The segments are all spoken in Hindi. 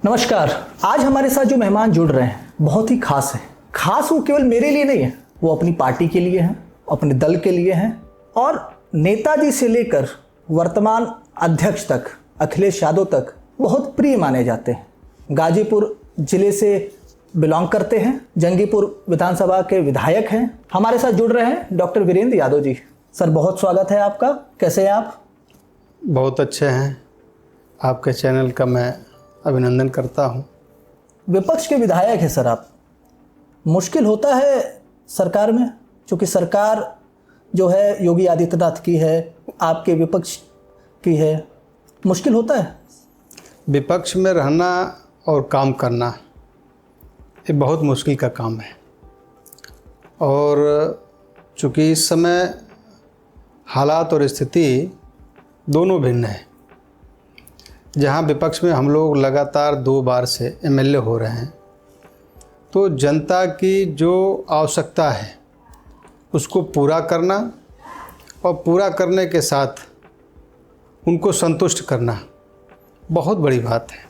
नमस्कार। आज हमारे साथ जो मेहमान जुड़ रहे हैं बहुत ही खास है। खास वो केवल मेरे लिए नहीं है, वो अपनी पार्टी के लिए हैं, अपने दल के लिए हैं और नेताजी से लेकर वर्तमान अध्यक्ष तक, अखिलेश यादव तक बहुत प्रिय माने जाते हैं। गाजीपुर जिले से बिलोंग करते हैं, जंगीपुर विधानसभा के विधायक हैं। हमारे साथ जुड़ रहे हैं डॉक्टर वीरेंद्र यादव जी। सर, बहुत स्वागत है आपका। कैसे हैं आप? बहुत अच्छे हैं। आपके चैनल का मैं अभिनंदन करता हूं। विपक्ष के विधायक हैं सर आप। मुश्किल होता है सरकार में, क्योंकि सरकार जो है योगी आदित्यनाथ की है, आपके विपक्ष की है। मुश्किल होता है विपक्ष में रहना और काम करना, ये बहुत मुश्किल का काम है। और चूँकि इस समय हालात और स्थिति दोनों भिन्न है। जहाँ विपक्ष में हम लोग लगातार 2 बार से एमएलए हो रहे हैं, तो जनता की जो आवश्यकता है उसको पूरा करना और पूरा करने के साथ उनको संतुष्ट करना बहुत बड़ी बात है।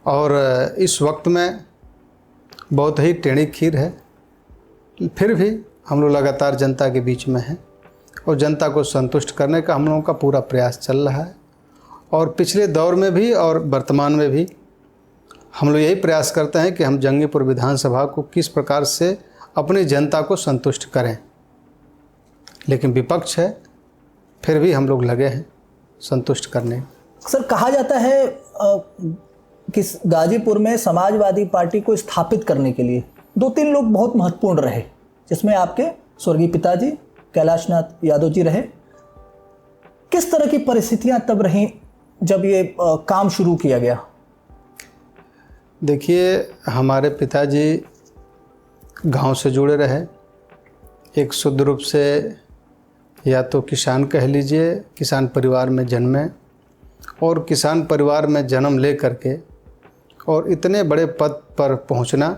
और इस वक्त में बहुत ही टेढ़ी खीर है, फिर भी हम लोग लगातार जनता के बीच में हैं और जनता को संतुष्ट करने का हम लोगों का पूरा प्रयास चल रहा है। और पिछले दौर में भी और वर्तमान में भी हम लोग यही प्रयास करते हैं कि हम जंगीपुर विधानसभा को किस प्रकार से अपनी जनता को संतुष्ट करें। लेकिन विपक्ष है, फिर भी हम लोग लगे हैं संतुष्ट करने। सर, कहा जाता है कि गाजीपुर में समाजवादी पार्टी को स्थापित करने के लिए 2-3 लोग बहुत महत्वपूर्ण रहे, जिसमें आपके स्वर्गीय पिताजी कैलाशनाथ यादव जी रहे। किस तरह की परिस्थितियां तब रहीं जब ये काम शुरू किया गया? देखिए, हमारे पिताजी गांव से जुड़े रहे। एक शुद्ध रूप से या तो किसान कह लीजिए, किसान परिवार में जन्मे और किसान परिवार में जन्म ले करके और इतने बड़े पद पर पहुंचना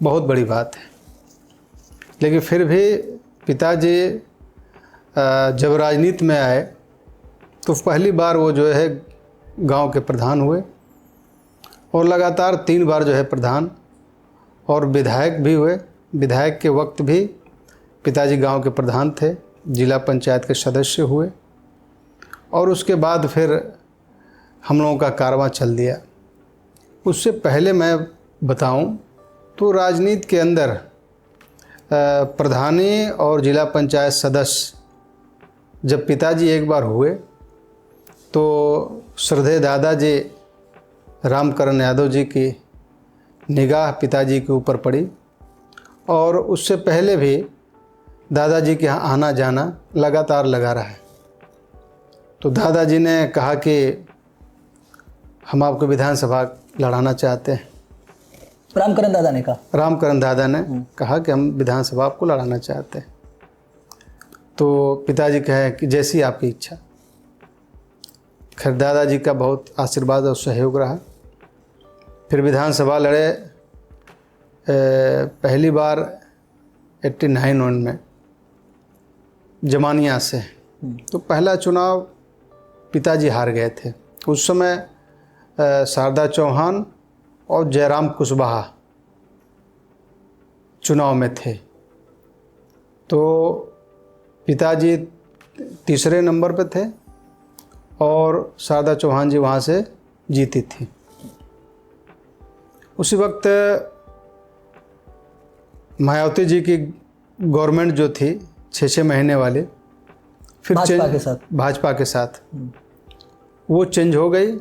बहुत बड़ी बात है। लेकिन फिर भी पिताजी जब राजनीति में आए तो पहली बार वो जो है गांव के प्रधान हुए और लगातार 3 बार जो है प्रधान और विधायक भी हुए। विधायक के वक्त भी पिताजी गांव के प्रधान थे, जिला पंचायत के सदस्य हुए और उसके बाद फिर हम लोगों का कारवां चल दिया। उससे पहले मैं बताऊं तो राजनीति के अंदर प्रधानी और जिला पंचायत सदस्य जब पिताजी एक बार हुए तो श्रद्धेय दादाजी रामकरण यादव जी की निगाह पिताजी के ऊपर पड़ी और उससे पहले भी दादाजी के यहाँ आना जाना लगातार लगा रहा है। तो दादाजी ने कहा कि हम आपको विधानसभा लड़ाना चाहते हैं। रामकरण दादा ने कहा? रामकरण दादा ने कहा कि हम विधानसभा आपको लड़ाना चाहते हैं। तो पिताजी कहे कि जैसी आपकी इच्छा। खैर, दादाजी का बहुत आशीर्वाद और सहयोग रहा। फिर विधानसभा लड़े पहली बार 89 में जमानिया से। तो पहला चुनाव पिताजी हार गए थे। उस समय शारदा चौहान और जयराम कुशवाहा चुनाव में थे। तो पिताजी तीसरे नंबर पे थे और शारदा चौहान जी वहाँ से जीती थी। उसी वक्त मायावती जी की गवर्नमेंट जो थी 6-6 महीने वाली, फिर भाजपा के साथ वो चेंज हो गई।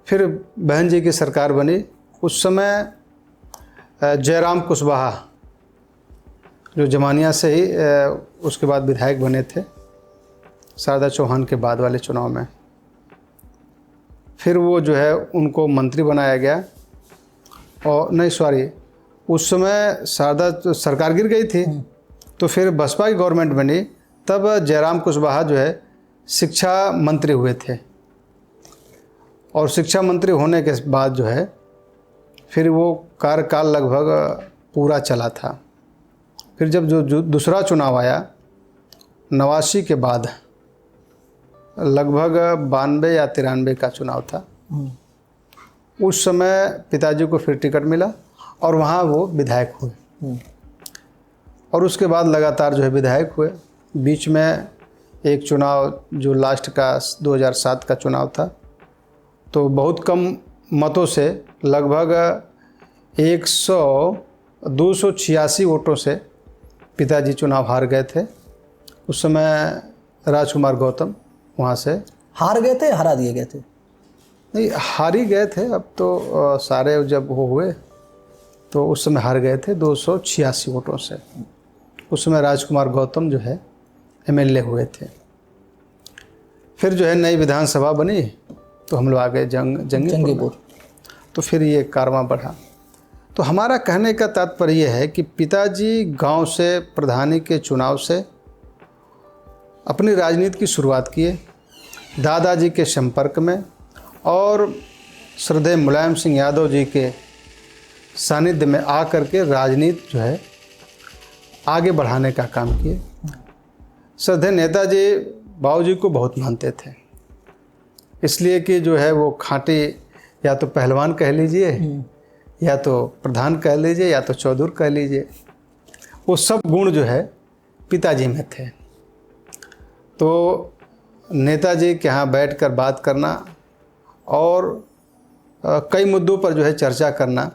फिर बहन जी की सरकार बनी। उस समय जयराम कुशवाहा जो जमानिया से ही उसके बाद विधायक बने थे शारदा चौहान के बाद वाले चुनाव में। फिर वो जो है उनको मंत्री बनाया गया और नहीं सॉरी उस समय शारदा सरकार गिर गई थी, तो फिर बसपा की गवर्नमेंट बनी। तब जयराम कुशवाहा जो है शिक्षा मंत्री हुए थे और शिक्षा मंत्री होने के बाद जो है फिर वो कार्यकाल लगभग पूरा चला था। फिर जब जो दूसरा चुनाव आया 89 के बाद, लगभग 92 या 93 का चुनाव था, उस समय पिताजी को फिर टिकट मिला और वहाँ वो विधायक हुए और उसके बाद लगातार जो है विधायक हुए। बीच में एक चुनाव जो लास्ट का 2007 का चुनाव था, तो बहुत कम मतों से लगभग 286 वोटों से पिताजी चुनाव हार गए थे। उस समय राजकुमार गौतम वहाँ से हार गए थे, हरा दिए गए थे? नहीं, हार ही गए थे। अब तो सारे जब वो हुए तो उस समय हार गए थे 286 वोटों से। उस समय राजकुमार गौतम जो है एमएलए हुए थे। फिर जो है नई विधानसभा बनी तो हम लोग आ गए जंगीपुर। तो फिर ये कारवां बढ़ा। तो हमारा कहने का तात्पर्य यह है कि पिताजी गांव से प्रधानी के चुनाव से अपनी राजनीति की शुरुआत किए, दादाजी के संपर्क में और श्रद्धेय मुलायम सिंह यादव जी के सानिध्य में आकर के राजनीति जो है आगे बढ़ाने का काम किए। श्रद्धेय नेताजी बाबूजी को बहुत मानते थे, इसलिए कि जो है वो खांटी या तो पहलवान कह लीजिए या तो प्रधान कह लीजिए या तो चौधर कह लीजिए, वो सब गुण जो है पिताजी में थे। तो नेताजी के यहाँ बैठकर बात करना और कई मुद्दों पर जो है चर्चा करना,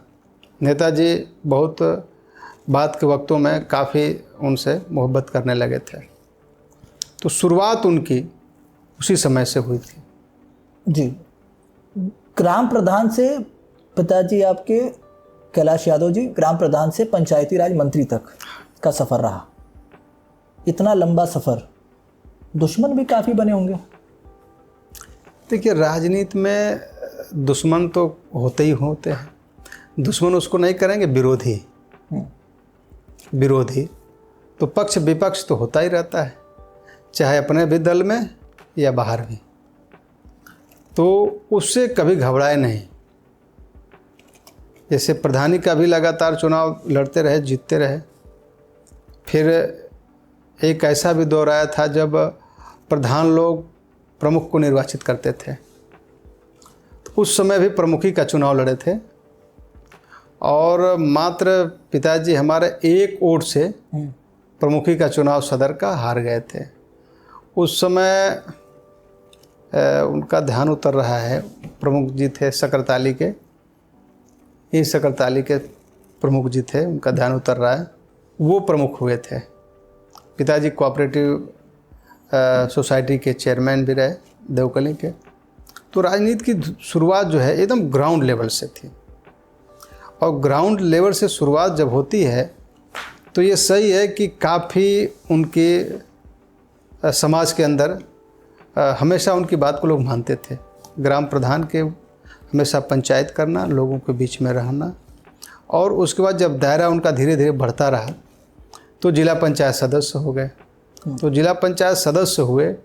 नेताजी बहुत बात के वक्तों में काफ़ी उनसे मोहब्बत करने लगे थे। तो शुरुआत उनकी उसी समय से हुई थी। जी, ग्राम प्रधान से पिताजी आपके कैलाश यादव जी ग्राम प्रधान से पंचायती राज मंत्री तक का सफ़र रहा। इतना लंबा सफ़र, दुश्मन भी काफ़ी बने होंगे? देखिए, राजनीति में दुश्मन तो होते ही होते हैं। दुश्मन उसको नहीं करेंगे, विरोधी। विरोधी तो पक्ष विपक्ष तो होता ही रहता है, चाहे अपने भी दल में या बाहर भी। तो उससे कभी घबराए नहीं। जैसे प्रधानी का भी लगातार चुनाव लड़ते रहे, जीतते रहे। फिर एक ऐसा भी दौर आया था जब प्रधान लोग प्रमुख को निर्वाचित करते थे, तो उस समय भी प्रमुखी का चुनाव लड़े थे और मात्र पिताजी हमारे एक वोट से प्रमुखी का चुनाव सदर का हार गए थे। उस समय उनका ध्यान उतर रहा है। प्रमुख जी थे सकरताली के, ये सकरताली के प्रमुख जी थे, उनका ध्यान उतर रहा है। वो प्रमुख हुए थे। पिताजी कोऑपरेटिव सोसाइटी के चेयरमैन भी रहे देवकली के। तो राजनीति की शुरुआत जो है एकदम ग्राउंड लेवल से थी, और ग्राउंड लेवल से शुरुआत जब होती है तो ये सही है कि काफ़ी उनके समाज के अंदर हमेशा उनकी बात को लोग मानते थे। ग्राम प्रधान के हमेशा पंचायत करना, लोगों के बीच में रहना, और उसके बाद जब दायरा उनका धीरे धीरे बढ़ता रहा तो जिला पंचायत सदस्य हो गए। तो जिला पंचायत सदस्य हुए,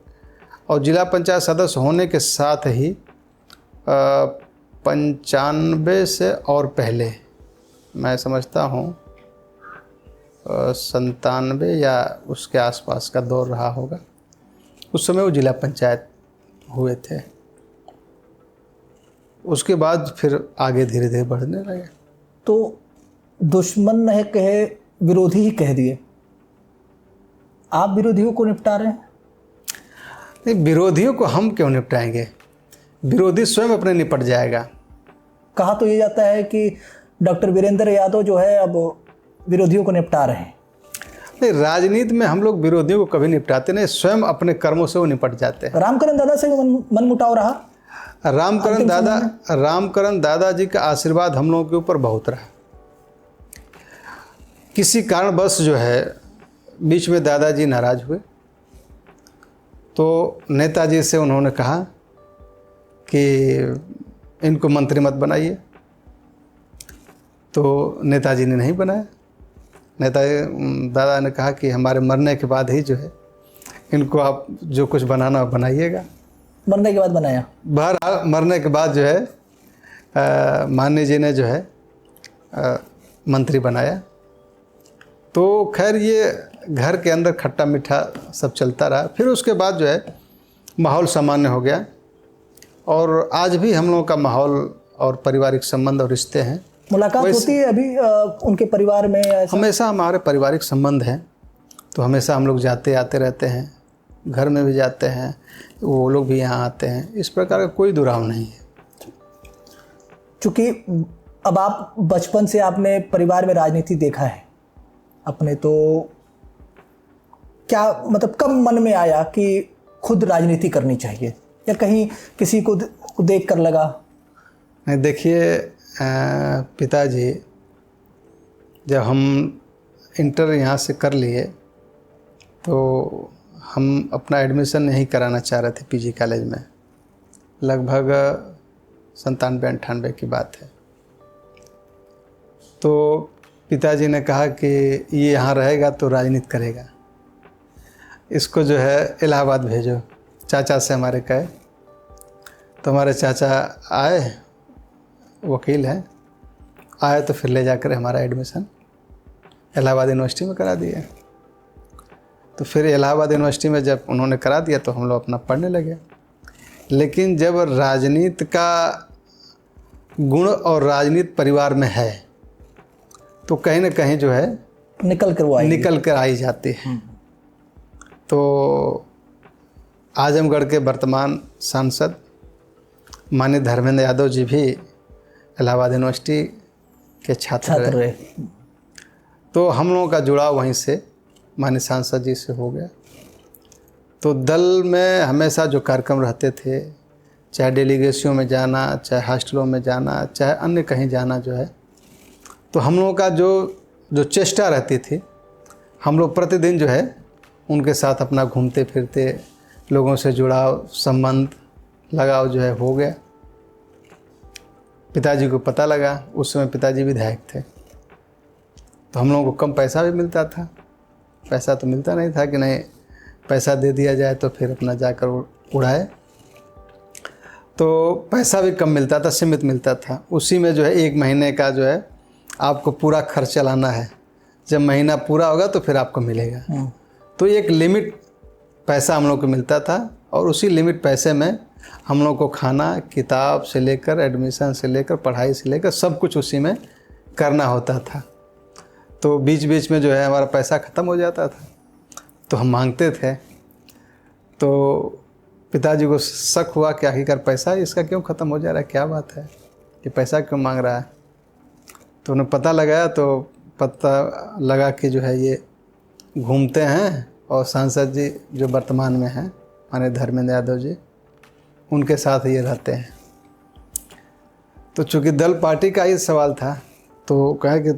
और जिला पंचायत सदस्य होने के साथ ही 95 से और पहले, मैं समझता हूँ 97 या उसके आसपास का दौर रहा होगा, उस समय वो जिला पंचायत हुए थे। उसके बाद फिर आगे धीरे धीरे बढ़ने लगे। तो दुश्मन नहीं कहे, विरोधी ही कह दिए। आप विरोधियों को निपटा रहे हैं? नहीं, विरोधियों को हम क्यों निपटाएंगे? विरोधी स्वयं अपने निपट जाएगा। कहा तो ये जाता है कि डॉक्टर वीरेंद्र यादव जो है अब विरोधियों को निपटा रहे हैं। नहीं, राजनीति में हम लोग विरोधियों को कभी निपटाते नहीं, स्वयं अपने कर्मों से वो निपट जाते हैं। रामकरण दादा से मन मुटाव रहा? रामकरण दादाजी का आशीर्वाद हम लोगों के ऊपर बहुत रहा। किसी कारणवश जो है बीच में दादाजी नाराज हुए, तो नेताजी से उन्होंने कहा कि इनको मंत्री मत बनाइए। तो नेताजी ने नहीं बनाया। दादा ने कहा कि हमारे मरने के बाद ही जो है इनको आप जो कुछ बनाना हो बनाइएगा। मरने के बाद बनाया? बहरहाल मरने के बाद जो है माननीय जी ने जो है मंत्री बनाया। तो खैर ये घर के अंदर खट्टा मीठा सब चलता रहा। फिर उसके बाद जो है माहौल सामान्य हो गया, और आज भी हम लोगों का माहौल और पारिवारिक संबंध और रिश्ते हैं। मुलाकात होती है अभी उनके परिवार में या ऐसा? हमेशा हमारे पारिवारिक संबंध हैं, तो हमेशा हम लोग जाते आते रहते हैं, घर में भी जाते हैं, वो लोग भी यहाँ आते हैं। इस प्रकार का कोई दुराव नहीं है। चूँकि अब आप बचपन से आपने परिवार में राजनीति देखा है अपने, तो क्या मतलब कब मन में आया कि खुद राजनीति करनी चाहिए, या कहीं किसी को देख कर लगा? नहीं, देखिए पिताजी जब हम इंटर यहाँ से कर लिए तो हम अपना एडमिशन नहीं कराना चाह रहे थे पीजी कॉलेज में। लगभग 97-98 की बात है। तो पिताजी ने कहा कि ये यहाँ रहेगा तो राजनीति करेगा, इसको जो है इलाहाबाद भेजो। चाचा से हमारे कहे, तो हमारे चाचा आए, वकील हैं, आए तो फिर ले जाकर हमारा एडमिशन इलाहाबाद यूनिवर्सिटी में करा दिया। तो फिर इलाहाबाद यूनिवर्सिटी में जब उन्होंने करा दिया तो हम लोग अपना पढ़ने लगे। लेकिन जब राजनीति का गुण और राजनीति परिवार में है तो कहीं ना कहीं जो है निकल कर आई जाती है। तो आजमगढ़ के वर्तमान सांसद माननीय धर्मेंद्र यादव जी भी इलाहाबाद यूनिवर्सिटी के छात्र रहे। तो हम लोगों का जुड़ाव वहीं से माननीय सांसद जी से हो गया। तो दल में हमेशा जो कार्यक्रम रहते थे, चाहे डेलीगेशियों में जाना, चाहे हॉस्टलों में जाना, चाहे अन्य कहीं जाना जो है, तो हम लोगों का जो चेष्टा रहती थी, हम लोग प्रतिदिन जो है उनके साथ अपना घूमते फिरते, लोगों से जुड़ाव, संबंध, लगाव जो है हो गया। पिताजी को पता लगा, उस समय पिताजी विधायक थे, तो हम लोगों को कम पैसा भी मिलता था। पैसा तो मिलता नहीं था कि नहीं पैसा दे दिया जाए तो फिर अपना जाकर उड़ाए, तो पैसा भी कम मिलता था, सीमित मिलता था। उसी में जो है 1 महीने का जो है आपको पूरा खर्च चलाना है, जब महीना पूरा होगा तो फिर आपको मिलेगा। तो एक लिमिट पैसा हम लोग को मिलता था, और उसी लिमिट पैसे में हम लोग को खाना, किताब से लेकर, एडमिशन से लेकर, पढ़ाई से लेकर सब कुछ उसी में करना होता था। तो बीच बीच में जो है हमारा पैसा ख़त्म हो जाता था, तो हम मांगते थे। तो पिताजी को शक हुआ कि आखिरकार पैसा इसका क्यों ख़त्म हो जा रहा है, क्या बात है, ये पैसा क्यों मांग रहा है। तो उन्हें पता लगाया, तो पता लगा कि जो है ये घूमते हैं, और सांसद जी जो वर्तमान में हैं माननीय धर्मेंद्र यादव जी, उनके साथ ये रहते हैं। तो चूँकि दल पार्टी का ही सवाल था, तो कहा कि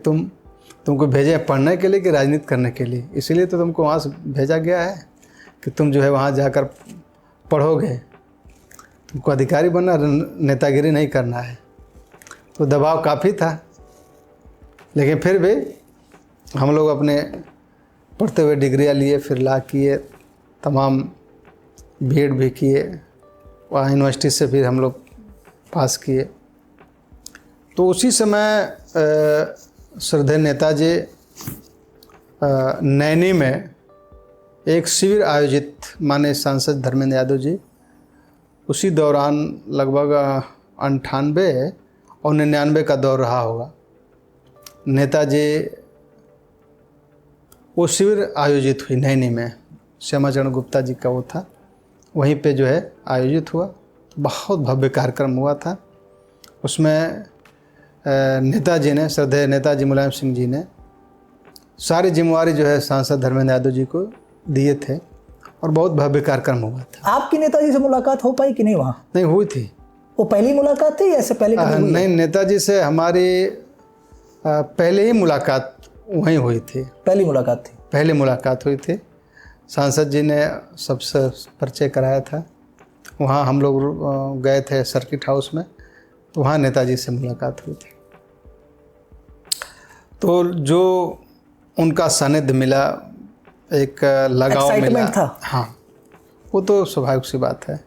तुमको भेजे पढ़ने के लिए कि राजनीति करने के लिए, इसीलिए तो तुमको वहाँ से भेजा गया है कि तुम जो है वहाँ जाकर पढ़ोगे, तुमको अधिकारी बनना, नेतागिरी नहीं करना है। तो दबाव काफ़ी था, लेकिन फिर भी हम लोग अपने पढ़ते हुए डिग्रियाँ लिए, फिर लॉ किए, तमाम बीएड भी किए, वहाँ यूनिवर्सिटी से फिर हम लोग पास किए। तो उसी समय श्रद्धेय नेताजी नैनी में एक शिविर आयोजित, माननीय सांसद धर्मेंद्र यादव जी, उसी दौरान लगभग 98 और 99 का दौर रहा होगा। नेताजी वो शिविर आयोजित हुई नैनी में, श्यामाचरण गुप्ता जी का वो था, वहीं पे जो है आयोजित हुआ। बहुत भव्य कार्यक्रम हुआ था। उसमें नेताजी ने, श्रद्धेय नेताजी मुलायम सिंह जी ने सारी जिम्मेवारी जो है सांसद धर्मेंद्र यादव जी को दिए थे, और बहुत भव्य कार्यक्रम हुआ था। आपकी नेताजी से मुलाकात हो पाई कि नहीं? वहाँ नहीं हुई थी। वो पहली मुलाकात थी या इससे पहले कभी हुई? नहीं, नेताजी से हमारी पहले ही मुलाकात वहीं हुई थी। पहली मुलाकात हुई थी। सांसद जी ने सबसे परिचय कराया था। वहाँ हम लोग गए थे सर्किट हाउस में, तो वहाँ नेताजी से मुलाकात हुई थी। तो जो उनका सानिध्य मिला, एक लगाव मिला था। हाँ, वो तो स्वाभाविक सी बात है।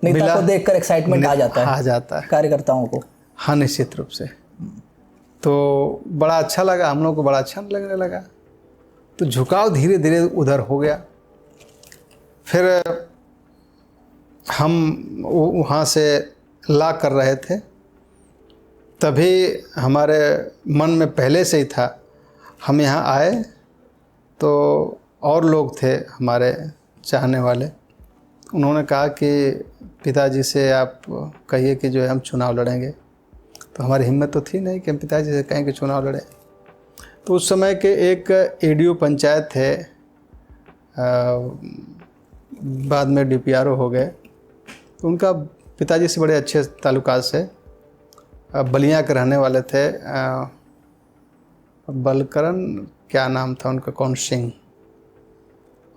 नेता को देखकर एक्साइटमेंट आ जाता है कार्यकर्ताओं को। हाँ, निश्चित रूप से। तो बड़ा अच्छा लगा, हम लोग को बड़ा अच्छा लगने लगा। तो झुकाव धीरे धीरे उधर हो गया। फिर हम वहाँ से लॉ कर रहे थे, तभी हमारे मन में पहले से ही था, हम यहाँ आए तो और लोग थे हमारे चाहने वाले, उन्होंने कहा कि पिताजी से आप कहिए कि जो है हम चुनाव लड़ेंगे। तो हमारी हिम्मत तो थी नहीं कि हम पिताजी से कहें कि चुनाव लड़ें। तो उस समय के एक एडीओ पंचायत थे, बाद में डीपीआरओ हो गए, तो उनका पिताजी से बड़े अच्छे ताल्लुकात से, बलिया के रहने वाले थे, बलकरण क्या नाम था उनका, कौन सिंह,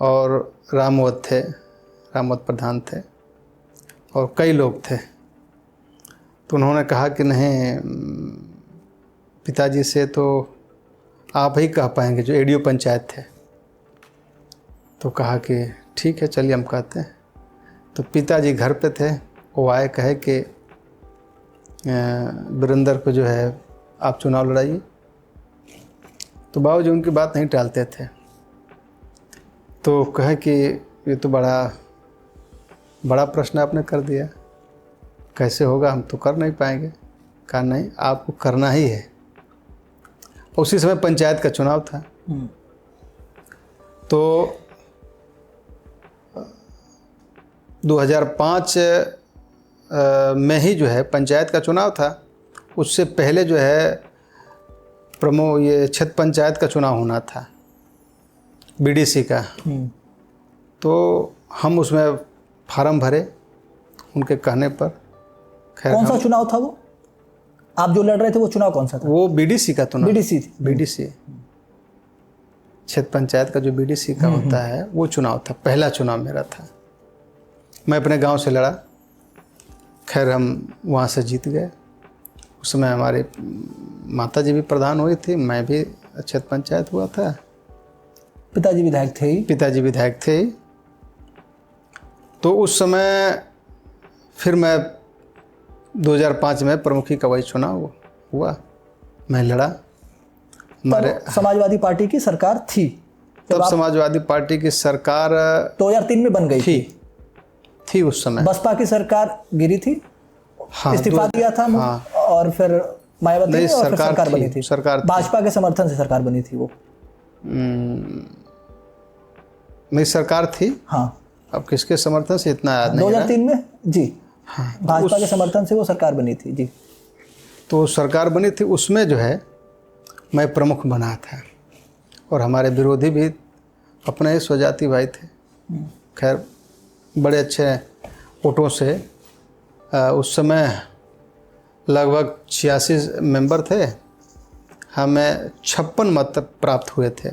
और रामवत थे, रामवत प्रधान थे, और कई लोग थे। तो उन्होंने कहा कि नहीं, पिताजी से तो आप ही कह पाएंगे, जो एडीओ पंचायत थे। तो कहा कि ठीक है, चलिए हम कहते हैं। तो पिताजी घर पे थे, वो आए, कहे कि वीरेंद्र को जो है आप चुनाव लड़ाइए। तो बाबूजी उनकी बात नहीं टालते थे, तो कहे कि ये तो बड़ा प्रश्न आपने कर दिया, कैसे होगा, हम तो कर नहीं पाएंगे। कहा नहीं, आपको करना ही है। उसी समय पंचायत का चुनाव था। तो 2005 में ही जो है पंचायत का चुनाव था। उससे पहले जो है ये क्षेत्र पंचायत का चुनाव होना था, बीडीसी का। तो हम उसमें फार्म भरे उनके कहने पर। खैर, कौन सा चुनाव था वो, आप जो लड़ रहे थे वो चुनाव कौन सा था? वो बीडीसी का चुनाव। बीडीसी क्षेत्र पंचायत का जो बीडीसी का होता है वो चुनाव था, पहला चुनाव मेरा था। मैं अपने गांव से लड़ा। खैर हम वहाँ से जीत गए। उस समय हमारी माताजी भी प्रधान हुई थी, मैं भी क्षेत्र पंचायत हुआ था। पिताजी विधायक थे ही? पिताजी विधायक थे ही। तो उस समय फिर मैं 2005 में प्रमुखी का वही चुनाव हुआ, मैं लड़ा। हमारे समाजवादी पार्टी की सरकार थी तब समाजवादी पार्टी की सरकार 2003 में बन गई थी उस समय। बसपा की सरकार गिरी थी, हाँ, इस्तीफा दिया था। हाँ, और फिर मायावती नहीं, और फिर सरकार बनी थी। सरकार भाजपा के समर्थन से सरकार बनी थी वो। नहीं, सरकार थी। हाँ, अब किसके समर्थन से इतना याद नहीं। 2003 में जी, हाँ, भाजपा के समर्थन से वो सरकार बनी थी जी। तो सरकार बनी थी, उसमें जो है मैं प्रमुख बना था, और हमारे विरोधी भी अपने ही स्वजाति भाई थे। खैर बड़े अच्छे वोटों से, उस समय लगभग 86 मेंबर थे, हमें 56 मत प्राप्त हुए थे,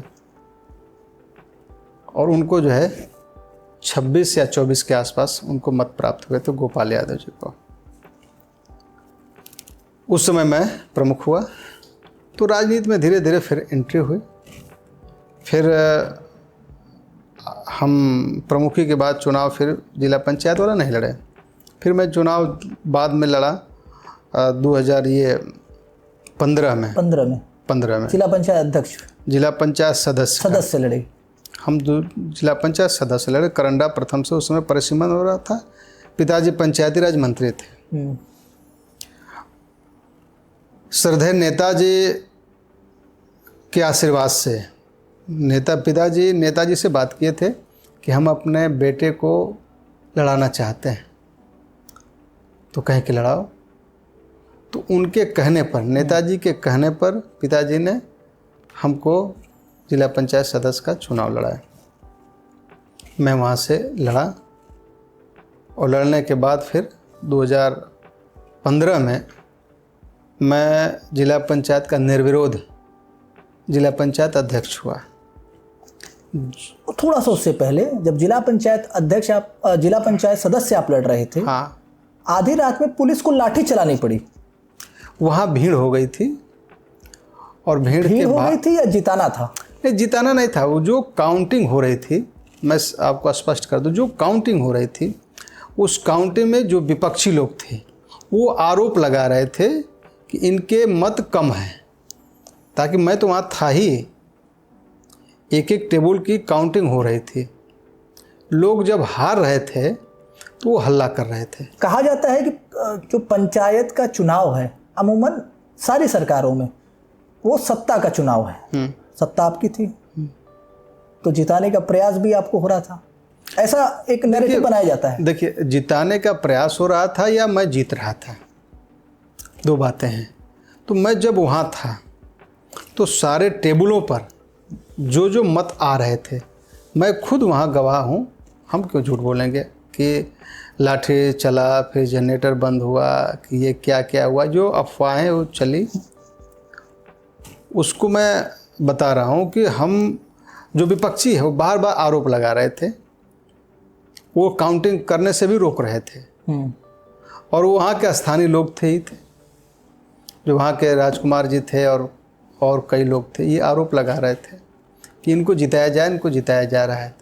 और उनको जो है 26 या 24 के आसपास उनको मत प्राप्त हुए थे, गोपाल यादव जी को। उस समय मैं प्रमुख हुआ। तो राजनीति में धीरे धीरे फिर एंट्री हुई। फिर हम प्रमुखी के बाद चुनाव फिर जिला पंचायत वाला नहीं लड़े। फिर मैं चुनाव बाद में लड़ा 2015 में जिला पंचायत अध्यक्ष, जिला पंचायत सदस्य लड़े। हम जिला पंचायत सदस्य लड़े। करंडा प्रथम से उस समय परिसीमन हो रहा था। पिताजी पंचायती राज मंत्री थे। श्रद्धेय नेताजी के आशीर्वाद से पिताजी नेताजी से बात किए थे कि हम अपने बेटे को लड़ाना चाहते हैं, तो कहें कि लड़ाओ। तो उनके कहने पर, नेताजी के कहने पर पिताजी ने हमको जिला पंचायत सदस्य का चुनाव लड़ाया। मैं वहाँ से लड़ा, और लड़ने के बाद फिर 2015 में मैं जिला पंचायत का निर्विरोध जिला पंचायत अध्यक्ष हुआ। थोड़ा सा उससे पहले जब जिला पंचायत अध्यक्ष जिला पंचायत सदस्य आप लड़ रहे थे, हाँ, आधी रात में पुलिस को लाठी चलानी पड़ी। वहाँ भीड़ हो गई थी, और भीड़ हो गई थी या जिताना था? नहीं, जिताना नहीं था। वो जो काउंटिंग हो रही थी, मैं आपको स्पष्ट कर दूं, जो काउंटिंग हो रही थी, उस काउंटिंग में जो विपक्षी लोग थे वो आरोप लगा रहे थे कि इनके मत कम हैं, ताकि मैं तो वहाँ था ही। एक एक टेबल की काउंटिंग हो रही थी। लोग जब हार रहे थे तो वो हल्ला कर रहे थे। कहा जाता है कि जो पंचायत का चुनाव है, अमूमन सारी सरकारों में वो सत्ता का चुनाव है, सत्ता आपकी थी तो जिताने का प्रयास भी आपको हो रहा था, ऐसा एक नैरेटिव बनाया जाता है। देखिए, जिताने का प्रयास हो रहा था या मैं जीत रहा था, दो बातें हैं। तो मैं जब वहाँ था तो सारे टेबलों पर जो जो मत आ रहे थे, मैं खुद वहाँ गवाह हूँ। हम क्यों झूठ बोलेंगे कि लाठी चला, फिर जनरेटर बंद हुआ, कि ये क्या क्या हुआ, जो अफवाहें वो चली, उसको मैं बता रहा हूँ कि हम जो विपक्षी है वो बार बार आरोप लगा रहे थे, वो काउंटिंग करने से भी रोक रहे थे। और वो वहाँ के स्थानीय लोग थे ही थे, जो वहाँ के राजकुमार जी थे और कई लोग थे, ये आरोप लगा रहे थे कि इनको जिताया जाए, इनको जिताया जा रहा है।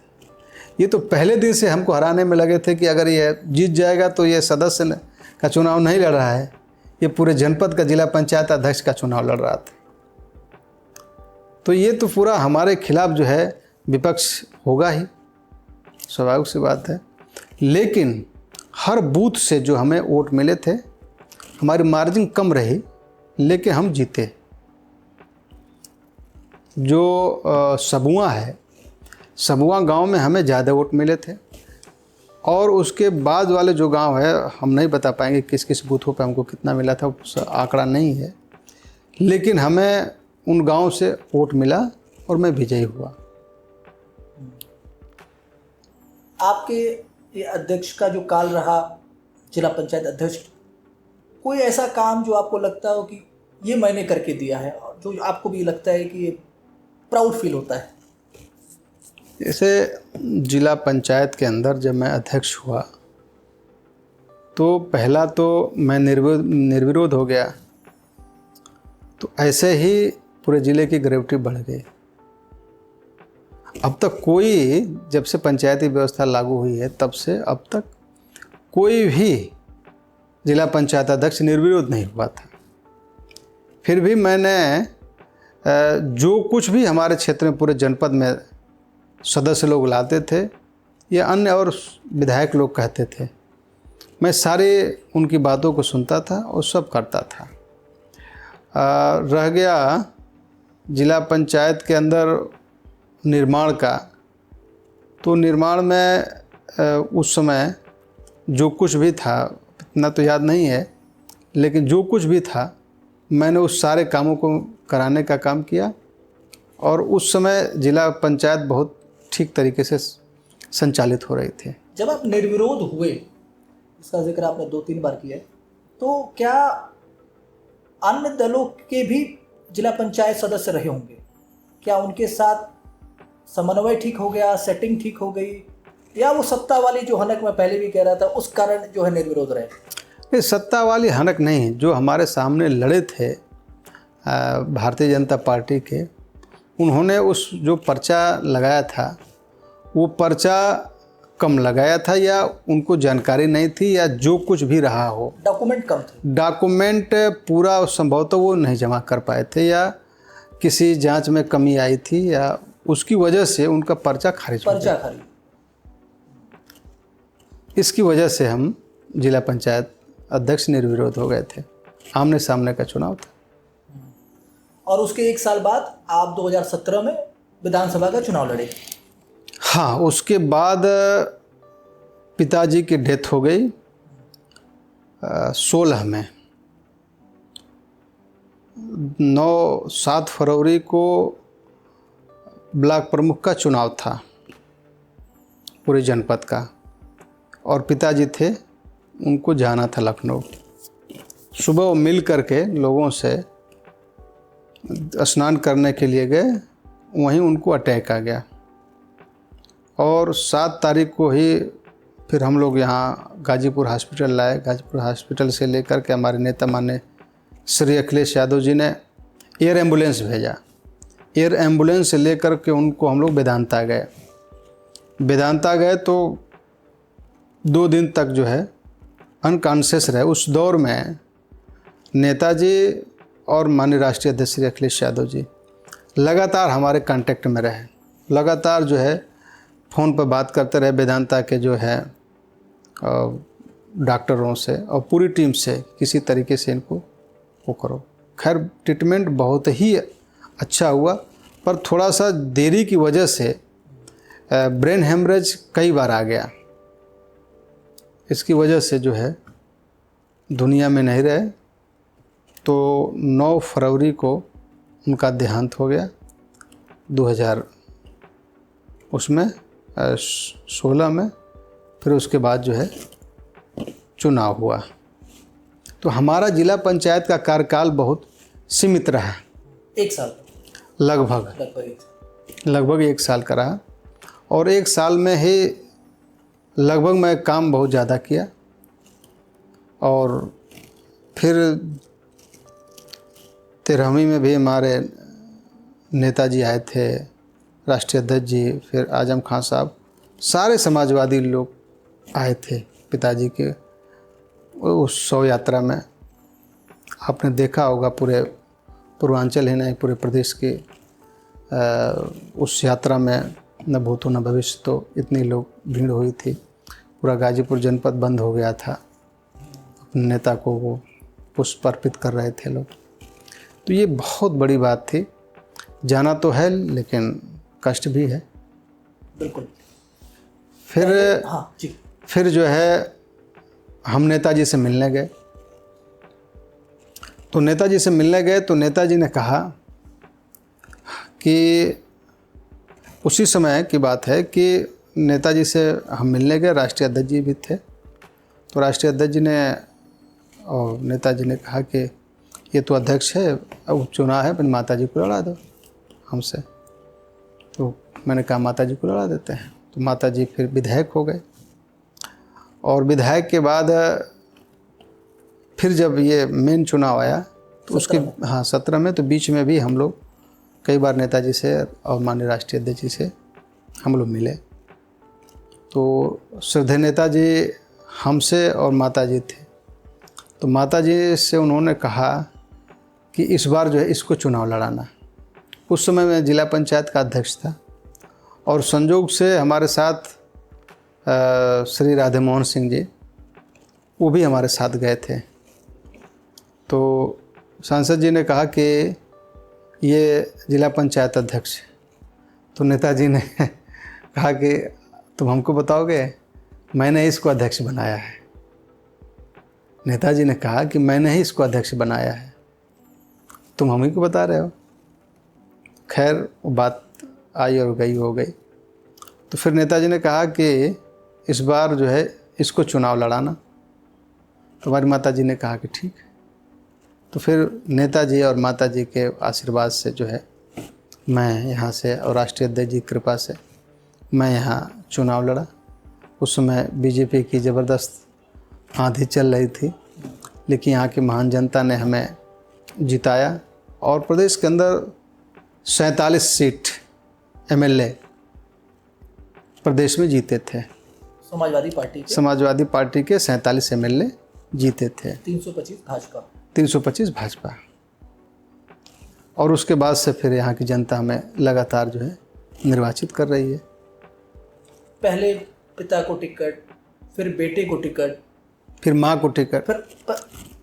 ये तो पहले दिन से हमको हराने में लगे थे कि अगर ये जीत जाएगा तो ये सदस्य का चुनाव नहीं लड़ रहा है, ये पूरे जनपद का जिला पंचायत अध्यक्ष का चुनाव लड़ रहा था। तो ये तो पूरा हमारे खिलाफ जो है विपक्ष होगा ही, स्वाभाविक सी बात है। लेकिन हर बूथ से जो हमें वोट मिले थे, हमारी मार्जिन कम रही लेकिन हम जीते। जो सबुआ है, सबुआ गांव में हमें ज़्यादा वोट मिले थे, और उसके बाद वाले जो गांव है हम नहीं बता पाएंगे किस किस बूथों पे हमको कितना मिला था, आंकड़ा नहीं है, लेकिन हमें उन गांव से वोट मिला और मैं विजयी हुआ। आपके ये अध्यक्ष का जो काल रहा, जिला पंचायत अध्यक्ष, कोई ऐसा काम जो आपको लगता हो कि ये मैंने करके दिया है, और जो आपको भी लगता है कि ये प्राउड फील होता है? जैसे जिला पंचायत के अंदर जब मैं अध्यक्ष हुआ तो पहला तो मैं निर्विरोध हो गया, तो ऐसे ही पूरे ज़िले की ग्रेविटी बढ़ गई। अब तक कोई, जब से पंचायती व्यवस्था लागू हुई है तब से अब तक कोई भी जिला पंचायत अध्यक्ष निर्विरोध नहीं हुआ था। फिर भी मैंने जो कुछ भी हमारे क्षेत्र में पूरे जनपद में सदस्य लोग लाते थे या अन्य और विधायक लोग कहते थे, मैं सारे उनकी बातों को सुनता था और सब करता था। रह गया जिला पंचायत के अंदर निर्माण का, तो निर्माण में उस समय जो कुछ भी था, इतना तो याद नहीं है, लेकिन जो कुछ भी था मैंने उस सारे कामों को कराने का काम किया। और उस समय जिला पंचायत बहुत ठीक तरीके से संचालित हो रही थी। जब आप निर्विरोध हुए, इसका जिक्र आपने 2-3 बार किया है, तो क्या अन्य दलों के भी जिला पंचायत सदस्य रहे होंगे? क्या उनके साथ समन्वय ठीक हो गया, सेटिंग ठीक हो गई, या वो सत्ता वाली जो हनक मैं पहले भी कह रहा था उस कारण जो है निर्विरोध रहे? ये सत्ता वाली हनक नहीं, जो हमारे सामने लड़े थे भारतीय जनता पार्टी के, उन्होंने उस जो पर्चा लगाया था वो पर्चा कम लगाया था, या उनको जानकारी नहीं थी, या जो कुछ भी रहा हो, डॉक्यूमेंट कम थे, डॉक्यूमेंट पूरा संभवतः वो नहीं जमा कर पाए थे, या किसी जांच में कमी आई थी, या उसकी वजह से उनका पर्चा खारिज हो गया। इसकी वजह से हम जिला पंचायत अध्यक्ष निर्विरोध हो गए थे। आमने सामने का चुनाव था। और उसके 1 साल बाद आप 2017 में विधानसभा का चुनाव लड़े। हाँ, उसके बाद पिताजी की डेथ हो गई 16 में। 7 फरवरी को ब्लॉक प्रमुख का चुनाव था पूरे जनपद का, और पिताजी थे, उनको जाना था लखनऊ। सुबह वो मिल करके लोगों से स्नान करने के लिए गए, वहीं उनको अटैक आ गया। और 7 तारीख को ही फिर हम लोग यहाँ गाजीपुर हॉस्पिटल लाए। गाजीपुर हॉस्पिटल से लेकर के हमारे नेता माननीय श्री अखिलेश यादव जी ने एयर एम्बुलेंस भेजा। एयर एम्बुलेंस से लेकर के उनको हम लोग वेदांता गए। वेदांता गए तो 2 दिन तक जो है अनकॉन्शियस रहे। उस दौर में नेताजी और माननीय राष्ट्रीय अध्यक्ष श्री अखिलेश यादव जी लगातार हमारे कांटेक्ट में रहे, लगातार जो है फ़ोन पर बात करते रहे वेदांता के जो है डॉक्टरों से और पूरी टीम से, किसी तरीके से इनको वो करो। खैर ट्रीटमेंट बहुत ही अच्छा हुआ, पर थोड़ा सा देरी की वजह से ब्रेन हेमरेज कई बार आ गया। इसकी वजह से जो है दुनिया में नहीं रहे। तो 9 फरवरी को उनका देहांत हो गया 2000 उसमें 16 में। फिर उसके बाद जो है चुनाव हुआ। तो हमारा जिला पंचायत का कार्यकाल बहुत सीमित रहा, 1 साल लगभग 1 साल का रहा। और 1 साल में ही लगभग मैं काम बहुत ज़्यादा किया। और फिर 13वीं में भी हमारे नेताजी आए थे, राष्ट्रीय अध्यक्ष जी, फिर आजम खान साहब, सारे समाजवादी लोग आए थे पिताजी के उस शव यात्रा में। आपने देखा होगा पूरे पूर्वांचल ही नहीं पूरे प्रदेश के उस यात्रा में न भूतो न भविष्य तो इतनी लोग भीड़ हुई थी। पूरा गाजीपुर जनपद बंद हो गया था, अपने नेता को वो पुष्प अर्पित कर रहे थे लोग। तो ये बहुत बड़ी बात थी। जाना तो है लेकिन कष्ट भी है। बिल्कुल। फिर हाँ जी। फिर जो है हम नेताजी से मिलने गए। तो नेताजी से मिलने गए तो नेताजी ने कहा कि उसी समय की बात है कि नेताजी से हम मिलने गए, राष्ट्रीय अध्यक्ष जी भी थे। तो राष्ट्रीय अध्यक्ष जी ने और नेताजी ने कहा कि ये तो अध्यक्ष है, अब चुनाव है, अपनी माताजी को लड़ा दो हमसे। तो मैंने कहा माताजी को लड़ा देते हैं। तो माताजी फिर विधायक हो गए। और विधायक के बाद फिर जब ये मेन चुनाव आया तो उसके 17 में, तो बीच में भी हम लोग कई बार नेताजी से और माननीय राष्ट्रीय अध्यक्ष जी से हम लोग मिले। तो श्रद्धेय नेताजी हमसे और माताजी थे। तो माताजी से उन्होंने कहा कि इस बार जो है इसको चुनाव लड़ाना। उस समय मैं जिला पंचायत का अध्यक्ष था और संजोग से हमारे साथ श्री राधे मोहन सिंह जी वो भी हमारे साथ गए थे। तो सांसद जी ने कहा कि ये जिला पंचायत अध्यक्ष। तो नेताजी ने कहा कि तुम हमको बताओगे, मैंने इसको अध्यक्ष बनाया है। नेताजी ने कहा कि मैंने ही इसको अध्यक्ष बनाया है, तुम हम ही को बता रहे हो। खैर वो बात आई और गई हो गई। तो फिर नेताजी ने कहा कि इस बार जो है इसको चुनाव लड़ाना। तो हमारी माताजी ने कहा कि ठीक है। तो फिर नेताजी और माताजी के आशीर्वाद से जो है मैं यहाँ से और राष्ट्रीय अध्यक्ष जी की कृपा से मैं यहाँ चुनाव लड़ा। उस समय बीजेपी की ज़बरदस्त आंधी चल रही थी, लेकिन यहाँ की महान जनता ने हमें जिताया और प्रदेश के अंदर 47 सीट एमएलए प्रदेश में जीते थे। समाजवादी पार्टी के 47 एमएलए जीते थे। 325 भाजपा। और उसके बाद से फिर यहाँ की जनता हमें लगातार जो है निर्वाचित कर रही है। पहले पिता को टिकट, फिर बेटे को टिकट, फिर माँ को टिकट, फिर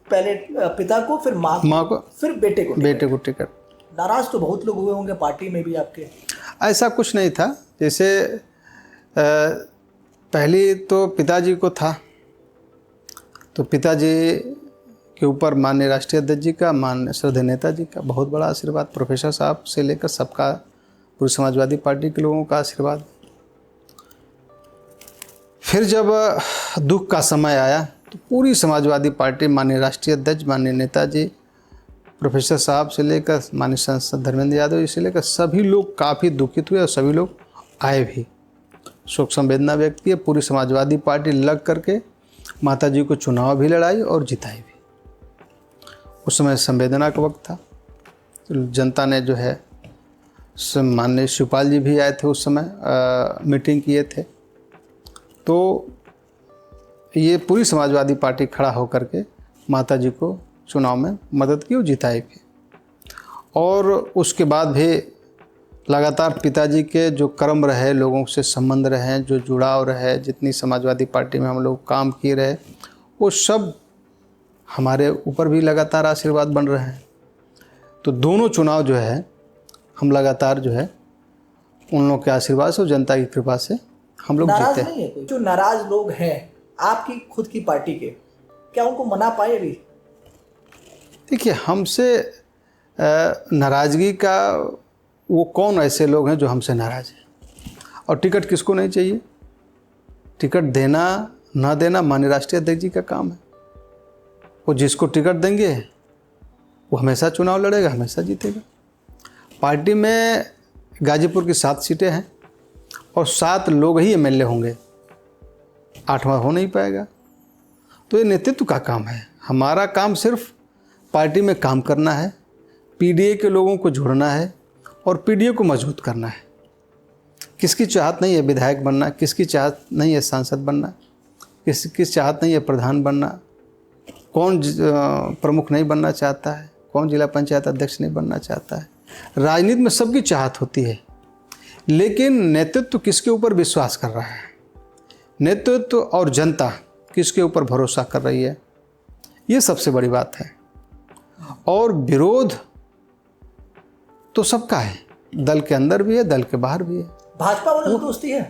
पहले पिता को, फिर माँ को, फिर बेटे को टिकट। नाराज तो बहुत लोग हुए होंगे पार्टी में भी आपके? ऐसा कुछ नहीं था। जैसे पहली तो पिताजी को था, तो पिताजी के ऊपर माननीय राष्ट्रीय अध्यक्ष जी का, माननीय श्रद्धेय नेताजी का बहुत बड़ा आशीर्वाद, प्रोफेसर साहब से लेकर सबका, पूरी समाजवादी पार्टी के लोगों का आशीर्वाद। फिर जब दुख का समय आया तो पूरी समाजवादी पार्टी, माननीय राष्ट्रीय अध्यक्ष, माननीय नेताजी, प्रोफेसर साहब से लेकर माननीय सांसद धर्मेंद्र यादव जी से लेकर सभी लोग काफ़ी दुखित हुए और सभी लोग आए भी, शोक संवेदना व्यक्त किए। पूरी समाजवादी पार्टी लग करके माताजी को चुनाव भी लड़ाई और जिताई भी। उस समय संवेदना का वक्त था। तो जनता ने जो है, माननीय शिवपाल जी भी आए थे उस समय, मीटिंग किए थे। तो ये पूरी समाजवादी पार्टी खड़ा होकर के माताजी को चुनाव में मदद की और जिताई भी। और उसके बाद भी लगातार पिताजी के जो कर्म रहे, लोगों से संबंध रहे, जो जुड़ाव रहे, जितनी समाजवादी पार्टी में हम लोग काम किए रहे, वो सब हमारे ऊपर भी लगातार आशीर्वाद बन रहे हैं। तो दोनों चुनाव जो है हम लगातार जो है उन लोगों के आशीर्वाद से और जनता की कृपा से हम लोग नाराज जीते हैं। नहीं है कोई? जो नाराज लोग हैं आपकी खुद की पार्टी के, क्या उनको मना पाए अभी? देखिए, हमसे नाराज़गी का वो कौन ऐसे लोग हैं जो हमसे नाराज़ हैं? और टिकट किसको नहीं चाहिए? टिकट देना ना देना माननीय राष्ट्रीय अध्यक्ष जी का काम है। वो जिसको टिकट देंगे वो हमेशा चुनाव लड़ेगा, हमेशा जीतेगा। पार्टी में गाजीपुर की 7 सीटें हैं और 7 लोग ही एमएलए होंगे, 8वां हो नहीं पाएगा। तो ये नेतृत्व का काम है। हमारा काम सिर्फ पार्टी में काम करना है, पीडीए के लोगों को जोड़ना है और पीडीए को मजबूत करना है। किसकी चाहत नहीं है विधायक बनना, किसकी चाहत नहीं है सांसद बनना, किसकी चाहत नहीं है प्रधान बनना, कौन प्रमुख नहीं बनना चाहता है, कौन जिला पंचायत अध्यक्ष नहीं बनना चाहता है। राजनीति में सबकी चाहत होती है, लेकिन नेतृत्व किसके ऊपर विश्वास कर रहा है, नेतृत्व और जनता किसके ऊपर भरोसा कर रही है, ये सबसे बड़ी बात है। और विरोध तो सबका है, दल के अंदर भी है, दल के बाहर भी है। भाजपा वालों से दोस्ती है?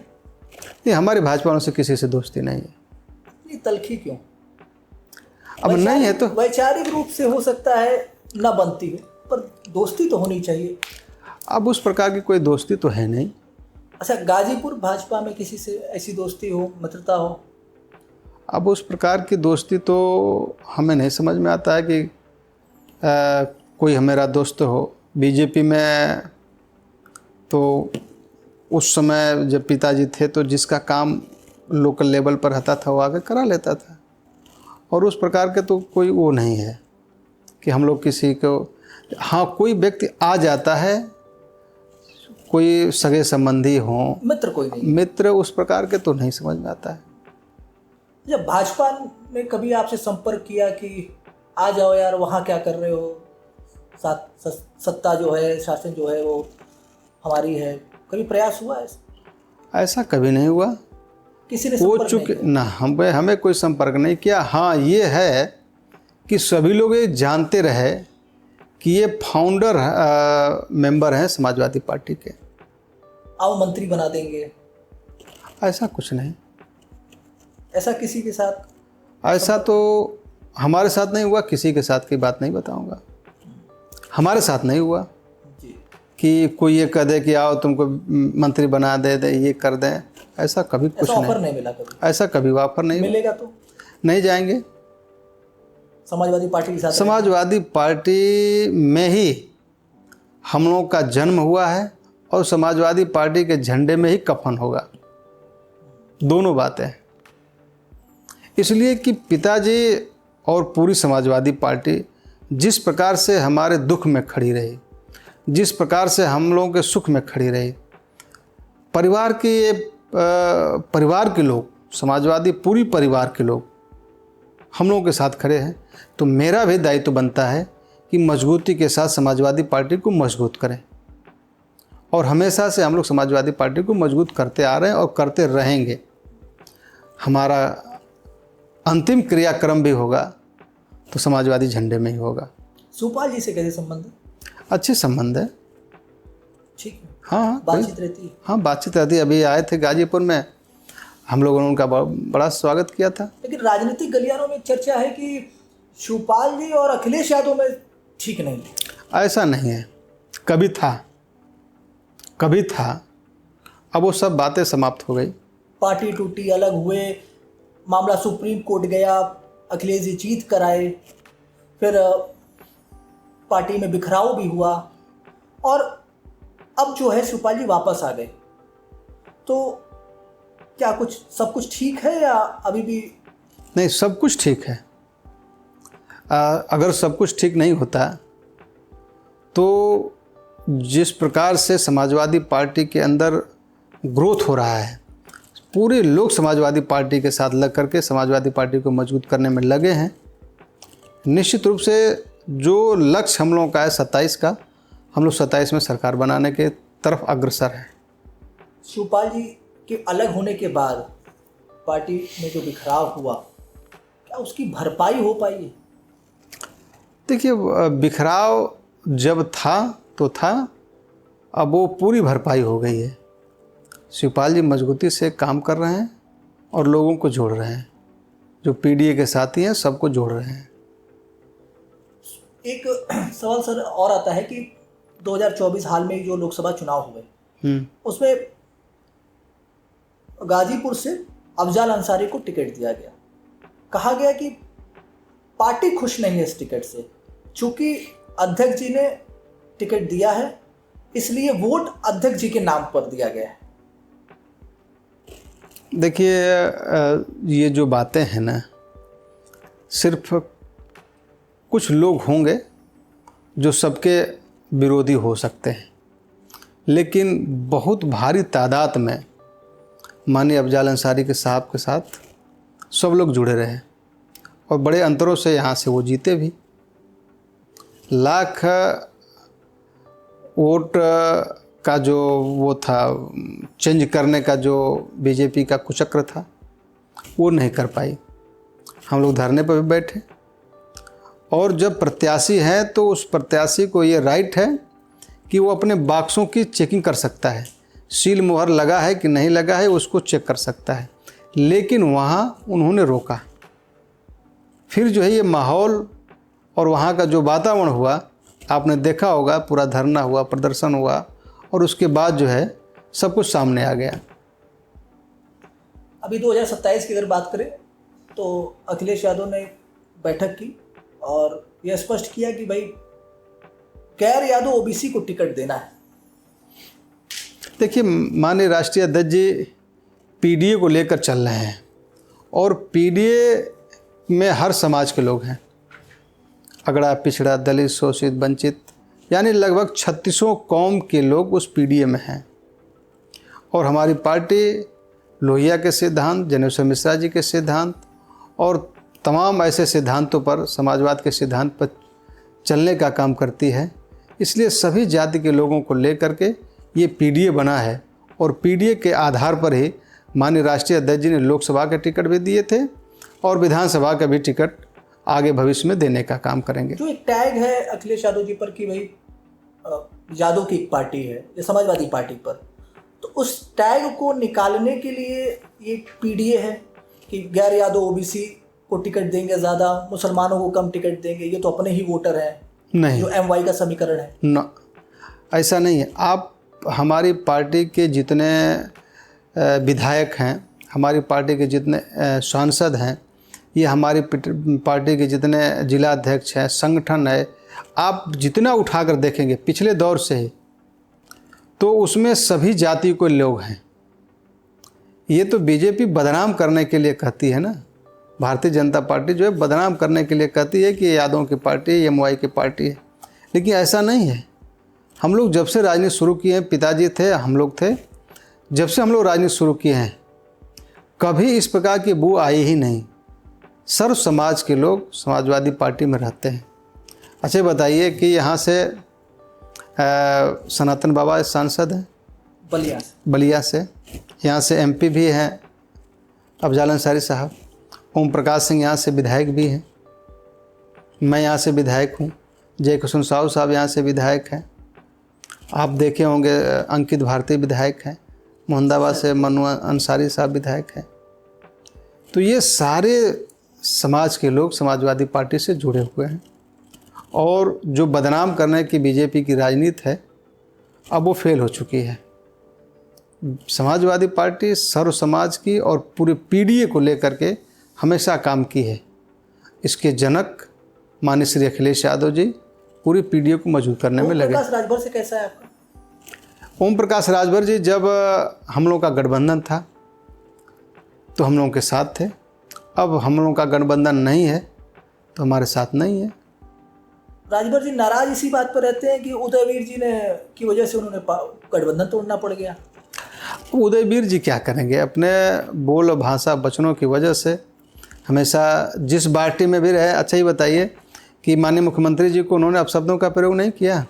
नहीं, हमारी भाजपा वालों से किसी से दोस्ती नहीं है। ये तलखी क्यों? अब नहीं है तो वैचारिक रूप से हो सकता है ना बनती है, पर दोस्ती तो होनी चाहिए। अब उस प्रकार की कोई दोस्ती तो है नहीं। अच्छा, गाजीपुर भाजपा में किसी से ऐसी दोस्ती हो, मित्रता हो? अब उस प्रकार की दोस्ती तो हमें नहीं समझ में आता है कि कोई मेरा दोस्त हो। बीजेपी में तो उस समय जब पिताजी थे तो जिसका काम लोकल लेवल पर रहता था वो आगे करा लेता था, और उस प्रकार के तो कोई वो नहीं है कि हम लोग किसी को, हाँ कोई व्यक्ति आ जाता है, कोई सगे संबंधी हों, मित्र कोई नहीं? मित्र उस प्रकार के तो नहीं समझ में आता है। जब भाजपा ने कभी आपसे संपर्क किया कि आ जाओ यार, वहाँ क्या कर रहे हो, सत्ता जो है, शासन जो है वो हमारी है, कभी प्रयास हुआ है? ऐसा कभी नहीं हुआ। किसी ने वो संपर्क चूँकि नहीं ना हमें कोई संपर्क नहीं किया। हाँ ये है कि सभी लोग ये जानते रहे कि ये फाउंडर मेंबर हैं समाजवादी पार्टी के, आओ मंत्री बना देंगे, ऐसा कुछ नहीं। ऐसा किसी के साथ? ऐसा तो हमारे साथ नहीं हुआ, किसी के साथ की बात नहीं बताऊंगा। हमारे साथ नहीं हुआ जी। कि कोई ये कह दे कि आओ तुमको मंत्री बना दे ये कर दें, ऐसा कभी कुछ ऐसा ऑफर नहीं। नहीं मिला कभी? ऐसा कभी ऑफर नहीं मिलेगा तो नहीं जाएंगे। समाजवादी पार्टी के साथ? समाजवादी पार्टी में ही हम लोगों का जन्म हुआ है और समाजवादी पार्टी के झंडे में ही कफन होगा, दोनों बातें। इसलिए कि पिताजी और पूरी समाजवादी पार्टी जिस प्रकार से हमारे दुख में खड़ी रही, जिस प्रकार से हम लोगों के सुख में खड़ी रही, परिवार के लोग, समाजवादी पूरी परिवार के लोग हम लोगों के साथ खड़े हैं। तो मेरा भी दायित्व बनता है कि मजबूती के साथ समाजवादी पार्टी को मजबूत करें, और हमेशा से हम लोग समाजवादी पार्टी को मजबूत करते आ रहे हैं और करते रहेंगे। हमारा अंतिम क्रियाक्रम भी होगा तो समाजवादी झंडे में ही होगा। सुपाल जी से कैसे संबंध है? अच्छे संबंध है। ठीक है। हाँ बातचीत रहती है? हाँ बातचीत रहती है। अभी आए थे गाजीपुर में, हम लोगों ने उनका बड़ा स्वागत किया था। लेकिन राजनीतिक गलियारों में चर्चा है कि शिवपाल जी और अखिलेश यादव में ठीक नहीं है। ऐसा नहीं है, कभी था, अब वो सब बातें समाप्त हो गई। पार्टी टूटी, अलग हुए, मामला सुप्रीम कोर्ट गया, अखिलेश जी जीत कर आए, फिर पार्टी में बिखराव भी हुआ, और अब जो है शिवपाल जी वापस आ गए। तो क्या सब कुछ ठीक है या अभी भी? नहीं, सब कुछ ठीक है। अगर सब कुछ ठीक नहीं होता तो जिस प्रकार से समाजवादी पार्टी के अंदर ग्रोथ हो रहा है, पूरे लोग समाजवादी पार्टी के साथ लग करके समाजवादी पार्टी को मजबूत करने में लगे हैं। निश्चित रूप से जो लक्ष्य हम लोगों का है 27 का, हम लोग 27 में सरकार बनाने के तरफ अग्रसर हैं। शिवपाल जी के अलग होने के बाद पार्टी में जो बिखराव हुआ, क्या उसकी भरपाई हो पाई? देखिए, बिखराव जब था तो था, अब वो पूरी भरपाई हो गई है। शिवपाल जी मजबूती से काम कर रहे हैं और लोगों को जोड़ रहे हैं, जो पीडीए के साथी हैं सबको जोड़ रहे हैं। एक सवाल सर और आता है कि 2024 हाल में जो लोकसभा चुनाव हुए उसमें गाजीपुर से अफजाल अंसारी को टिकट दिया गया। कहा गया कि पार्टी खुश नहीं है इस टिकट से, चूंकि अध्यक्ष जी ने टिकट दिया है इसलिए वोट अध्यक्ष जी के नाम पर दिया गया है। देखिए, ये जो बातें हैं ना, सिर्फ कुछ लोग होंगे जो सबके विरोधी हो सकते हैं, लेकिन बहुत भारी तादाद में माननीय अफजाल अंसारी के साहब के साथ सब लोग जुड़े रहे और बड़े अंतरों से यहाँ से वो जीते भी। लाख वोट का जो वो था, चेंज करने का जो बीजेपी का कुचक्र था, वो नहीं कर पाई। हम लोग धरने पर भी बैठे, और जब प्रत्याशी है तो उस प्रत्याशी को ये राइट है कि वो अपने बॉक्सों की चेकिंग कर सकता है, सील मुहर लगा है कि नहीं लगा है उसको चेक कर सकता है। लेकिन वहाँ उन्होंने रोका। फिर जो है ये माहौल और वहाँ का जो वातावरण हुआ, आपने देखा होगा, पूरा धरना हुआ, प्रदर्शन हुआ, और उसके बाद जो है सब कुछ सामने आ गया। अभी 2027 की अगर बात करें तो अखिलेश यादव ने बैठक की और यह स्पष्ट किया कि भाई गैर यादव ओबीसी को टिकट देना है। देखिए, माननीय राष्ट्रीय अध्यक्ष जी पीडीए को लेकर चल रहे हैं, और पीडीए में हर समाज के लोग हैं, अगड़ा, पिछड़ा, दलित, शोषित, वंचित, यानी लगभग 36 कौम के लोग उस पीडीए में हैं। और हमारी पार्टी लोहिया के सिद्धांत, जनेश्वर मिश्रा जी के सिद्धांत और तमाम ऐसे सिद्धांतों पर, समाजवाद के सिद्धांत पर चलने का काम करती है। इसलिए सभी जाति के लोगों को लेकर के ये पीडीए बना है, और पीडीए के आधार पर ही माननीय राष्ट्रीय अध्यक्ष जी ने लोकसभा के टिकट भी दिए थे और विधानसभा का भी टिकट आगे भविष्य में देने का काम करेंगे। जो एक टैग है अखिलेश यादव जी पर कि भाई यादव की एक पार्टी है, ये समाजवादी पार्टी पर, तो उस टैग को निकालने के लिए ये पीडीए है कि गैर यादव ओबीसी को टिकट देंगे ज़्यादा, मुसलमानों को कम टिकट देंगे, ये तो अपने ही वोटर हैं, नहीं, जो एमवाई का समीकरण है ना, ऐसा नहीं है। आप हमारी पार्टी के जितने विधायक हैं, हमारी पार्टी के जितने सांसद हैं, ये हमारी पार्टी के जितने जिला अध्यक्ष हैं, संगठन है, आप जितना उठाकर देखेंगे पिछले दौर से ही, तो उसमें सभी जाति के लोग हैं। ये तो बीजेपी बदनाम करने के लिए कहती है ना, भारतीय जनता पार्टी जो है बदनाम करने के लिए कहती है कि यादवों की पार्टी है, एमवाई की पार्टी है, लेकिन ऐसा नहीं है। हम लोग जब से राजनीति शुरू किए हैं, पिताजी थे, हम लोग थे, जब से हम लोग राजनीति शुरू किए हैं, कभी इस प्रकार की बू आई ही नहीं। सर्व समाज के लोग समाजवादी पार्टी में रहते हैं। अच्छा बताइए कि यहाँ से सनातन बाबा सांसद हैं बलिया से, यहाँ से एमपी भी हैं अफजाल अंसारी साहब, ओम प्रकाश सिंह यहाँ से विधायक भी हैं, मैं यहाँ से विधायक हूँ, जय किशन साहू साहब यहाँ से विधायक हैं, आप देखे होंगे अंकित भारती विधायक हैं, मोहम्मदाबाद से मनु अंसारी साहब विधायक हैं। तो ये सारे समाज के लोग समाजवादी पार्टी से जुड़े हुए हैं, और जो बदनाम करने की बीजेपी की राजनीति है अब वो फेल हो चुकी है। समाजवादी पार्टी सर्व समाज की और पूरे पीडीए को लेकर के हमेशा काम की है। इसके जनक माननीय श्री अखिलेश यादव जी पूरी पीडीए को मजबूत करने में लगे। ओम प्रकाश राजभर से कैसा है आपका? ओम प्रकाश राजभर जी, जब हम लोगों का गठबंधन था तो हम लोगों के साथ थे, अब हम लोगों का गठबंधन नहीं है तो हमारे साथ नहीं है। राजभर जी नाराज इसी बात पर रहते हैं कि उदयवीर जी ने की वजह से उन्होंने गठबंधन तोड़ना पड़ गया। उदयवीर जी क्या करेंगे, अपने बोल भाषा वचनों की वजह से हमेशा जिस पार्टी में भी रहे। अच्छा ही बताइए कि माननीय मुख्यमंत्री जी को उन्होंने अपशब्दों का प्रयोग नहीं किया?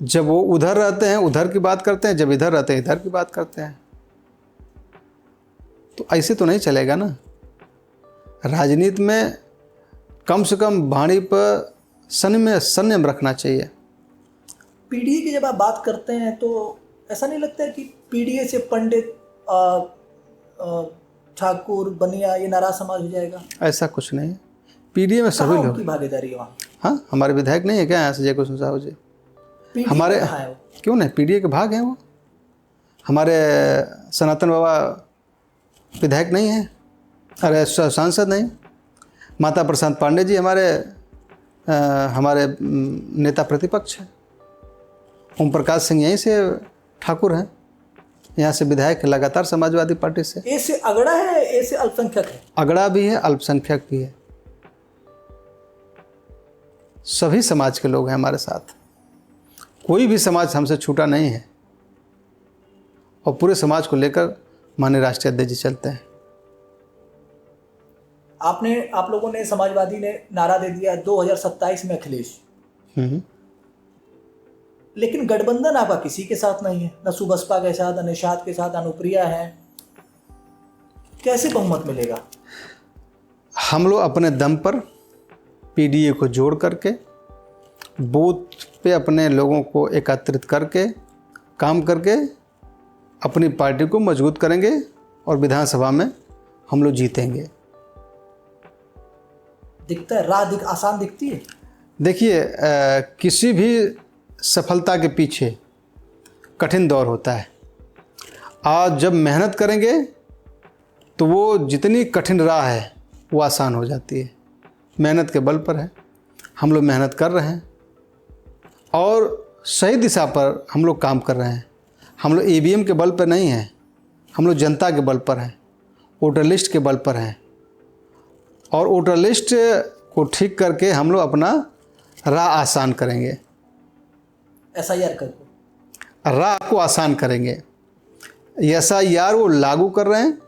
जब वो उधर रहते हैं उधर की बात करते हैं, जब इधर रहते हैं इधर की बात करते हैं। तो ऐसे तो नहीं चलेगा ना। राजनीति में कम से कम वाणी पर संयम रखना चाहिए। पीडीए की जब आप बात करते हैं तो ऐसा नहीं लगता है कि पीडीए से पंडित ठाकुर बनिया ये नाराज समाज हो जाएगा? ऐसा कुछ नहीं है, पीडीए में सभी लोग। उनकी भागीदारी है वहाँ? हाँ, हमारे विधायक नहीं है क्या यहाँ से, जय कुसुम साहू जी? PDA हमारे कहाँ है वो? क्यों नहीं, पीडीए के भाग हैं वो। हमारे सनातन बाबा विधायक नहीं है, अरे सांसद नहीं। माता प्रशांत पांडे जी हमारे नेता प्रतिपक्ष हैं। ओम प्रकाश सिंह यहीं से ठाकुर हैं, यहाँ से विधायक लगातार समाजवादी पार्टी से। ए से अगड़ा है, ए से अल्पसंख्यक है? अगड़ा भी है, अल्पसंख्यक भी है, सभी समाज के लोग हैं हमारे साथ। कोई भी समाज हमसे छूटा नहीं है और पूरे समाज को लेकर माननीय राष्ट्रीय अध्यक्ष जी चलते हैं। आप लोगों ने, समाजवादी ने नारा दे दिया 2027 में अखिलेश, लेकिन गठबंधन आपका किसी के साथ नहीं है, न सुबसपा के साथ, न निषाद के साथ, अनुप्रिया है। कैसे बहुमत मिलेगा? हम लोग अपने दम पर पीडीए को जोड़ करके बूथ पे अपने लोगों को एकत्रित करके काम करके अपनी पार्टी को मजबूत करेंगे और विधानसभा में हम लोग जीतेंगे। दिखता है राह आसान दिखती है? देखिए, किसी भी सफलता के पीछे कठिन दौर होता है। आज जब मेहनत करेंगे तो वो जितनी कठिन राह है वो आसान हो जाती है। मेहनत के बल पर है, हम लोग मेहनत कर रहे हैं और सही दिशा पर हम लोग काम कर रहे हैं। हम लोग ईवीएम के बल पर नहीं हैं, हम लोग जनता के बल पर हैं, वोटर लिस्ट के बल पर हैं। और वोटर लिस्ट को ठीक करके हम लोग अपना राह आसान करेंगे, SIR करके राह को आसान करेंगे। SIR वो लागू कर रहे हैं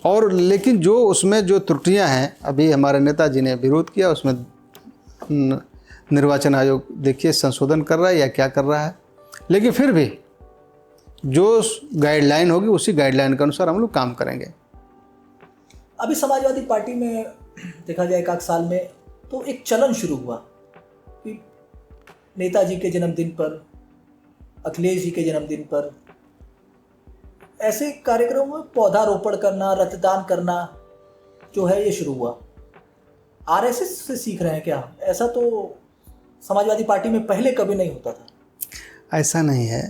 और लेकिन जो उसमें जो त्रुटियां हैं, अभी हमारे नेताजी ने विरोध किया, उसमें निर्वाचन आयोग देखिए संशोधन कर रहा है या क्या कर रहा है, लेकिन फिर भी जो गाइडलाइन होगी उसी गाइडलाइन के अनुसार हम लोग काम करेंगे। अभी समाजवादी पार्टी में देखा जाए 1 साल में तो एक चलन शुरू हुआ कि नेताजी के जन्मदिन पर, अखिलेश जी के जन्मदिन पर ऐसे कार्यक्रमों में पौधारोपण करना, रक्तदान करना जो है ये शुरू हुआ। RSS से सीख रहे हैं क्या? ऐसा तो समाजवादी पार्टी में पहले कभी नहीं होता था। ऐसा नहीं है,